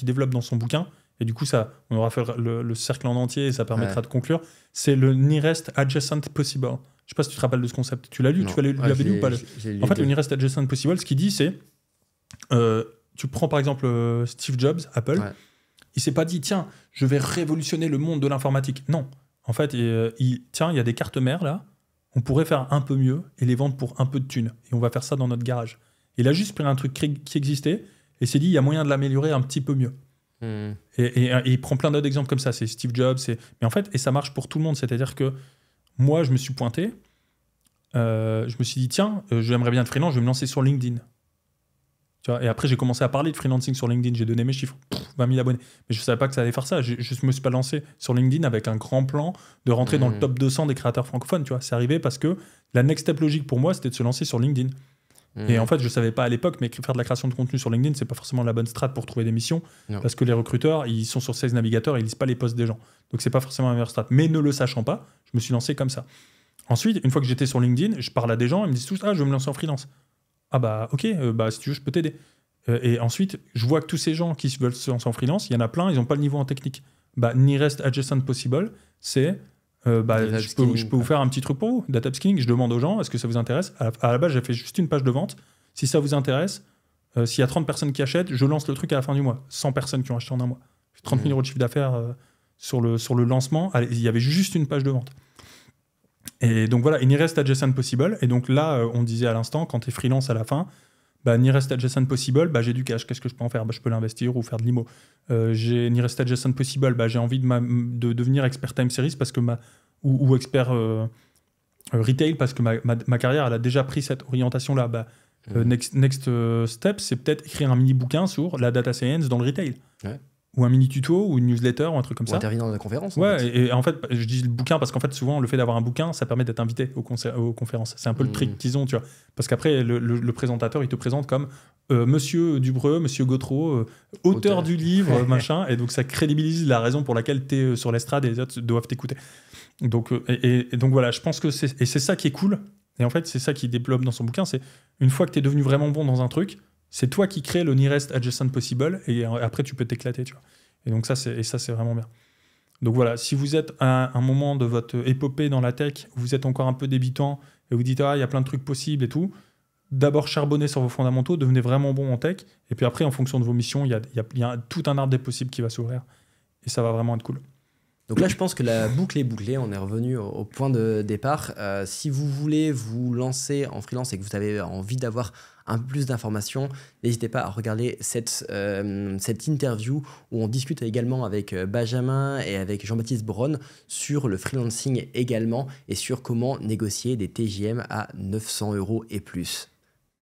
développe dans son bouquin, et du coup, on aura fait le cercle en entier et ça permettra de conclure, c'est le nearest adjacent possible. Je sais pas si tu te rappelles de ce concept. Tu l'as lu, tu l'avais lu ou pas? En fait, le nearest adjacent possible, ce qu'il dit, c'est tu prends par exemple Steve Jobs, Apple. Ouais. Il s'est pas dit, tiens, je vais révolutionner le monde de l'informatique. Non. En fait, tiens, il y a des cartes mères là, on pourrait faire un peu mieux et les vendre pour un peu de thunes. Et on va faire ça dans notre garage. Il a juste pris un truc qui existait et s'est dit, il y a moyen de l'améliorer un petit peu mieux. Et il prend plein d'autres exemples comme ça. C'est Steve Jobs. Mais en fait, et ça marche pour tout le monde. C'est-à-dire que moi, je me suis pointé. Je me suis dit, tiens, j'aimerais bien être freelance, je vais me lancer sur LinkedIn. Tu vois, et après, j'ai commencé à parler de freelancing sur LinkedIn. J'ai donné mes chiffres, 20 000 abonnés. Mais je ne savais pas que ça allait faire ça. Je ne me suis pas lancé sur LinkedIn avec un grand plan de rentrer dans le top 200 des créateurs francophones. Tu vois. C'est arrivé parce que la next step logique pour moi, c'était de se lancer sur LinkedIn. Et en fait, je ne savais pas à l'époque, mais faire de la création de contenu sur LinkedIn, ce n'est pas forcément la bonne strat pour trouver des missions. Non. Parce que les recruteurs, ils sont sur Sales Navigator et ils ne lisent pas les posts des gens. Donc, ce n'est pas forcément la meilleure strat. Mais ne le sachant pas, je me suis lancé comme ça. Ensuite, une fois que j'étais sur LinkedIn, je parle à des gens, ils me disent tous, je veux me lancer en freelance. Ah bah ok, si tu veux, je peux t'aider. Et ensuite, je vois que tous ces gens qui veulent se lancer en freelance, il y en a plein, ils n'ont pas le niveau en technique. Nearest Adjacent Possible, c'est je peux vous faire un petit truc pour vous. Data upskilling, je demande aux gens, est-ce que ça vous intéresse ? À la base, j'ai fait juste une page de vente. Si ça vous intéresse, s'il y a 30 personnes qui achètent, je lance le truc à la fin du mois. 100 personnes qui ont acheté en un mois. 30 000 euros de chiffre d'affaires sur le lancement. Allez, il y avait juste une page de vente. Et donc voilà, Nearest Adjacent Possible. Et donc là, on disait à l'instant, quand tu es freelance à la fin, Nearest Adjacent Possible, j'ai du cash, qu'est-ce que je peux en faire ? Je peux l'investir ou faire de l'IMO. J'ai Nearest Adjacent Possible, j'ai envie de devenir expert time series parce que ou expert retail parce que ma carrière, elle a déjà pris cette orientation-là. Next step, c'est peut-être écrire un mini bouquin sur la data science dans le retail. Ouais. Ou un mini tuto, ou une newsletter, ou un truc comme ça. Ou intervenir dans la conférence. Ouais, et en fait, je dis le bouquin parce qu'en fait, souvent, le fait d'avoir un bouquin, ça permet d'être invité aux conférences. C'est un peu le trick qu'ils ont, tu vois. Parce qu'après, le présentateur, il te présente comme Monsieur Dubreux, Monsieur Gautreau, auteur du livre, machin, et donc ça crédibilise la raison pour laquelle tu es sur l'estrade et les autres doivent t'écouter. Donc, et donc voilà, je pense que c'est ça qui est cool. Et en fait, c'est ça qu'il développe dans son bouquin, c'est une fois que tu es devenu vraiment bon dans un truc, c'est toi qui crée le Nearest Adjacent Possible et après tu peux t'éclater, tu vois. Et donc ça c'est vraiment bien. Donc voilà, si vous êtes à un moment de votre épopée dans la tech, vous êtes encore un peu débutant et vous dites il y a plein de trucs possibles et tout, d'abord charbonnez sur vos fondamentaux, devenez vraiment bon en tech et puis après en fonction de vos missions, il y a tout un arbre des possibles qui va s'ouvrir et ça va vraiment être cool. Donc là, je pense que la boucle est bouclée. On est revenu au point de départ. Si vous voulez vous lancer en freelance et que vous avez envie d'avoir un peu plus d'informations, n'hésitez pas à regarder cette interview où on discute également avec Benjamin et avec Jean-Baptiste Braun sur le freelancing également et sur comment négocier des TJM à 900 € et plus.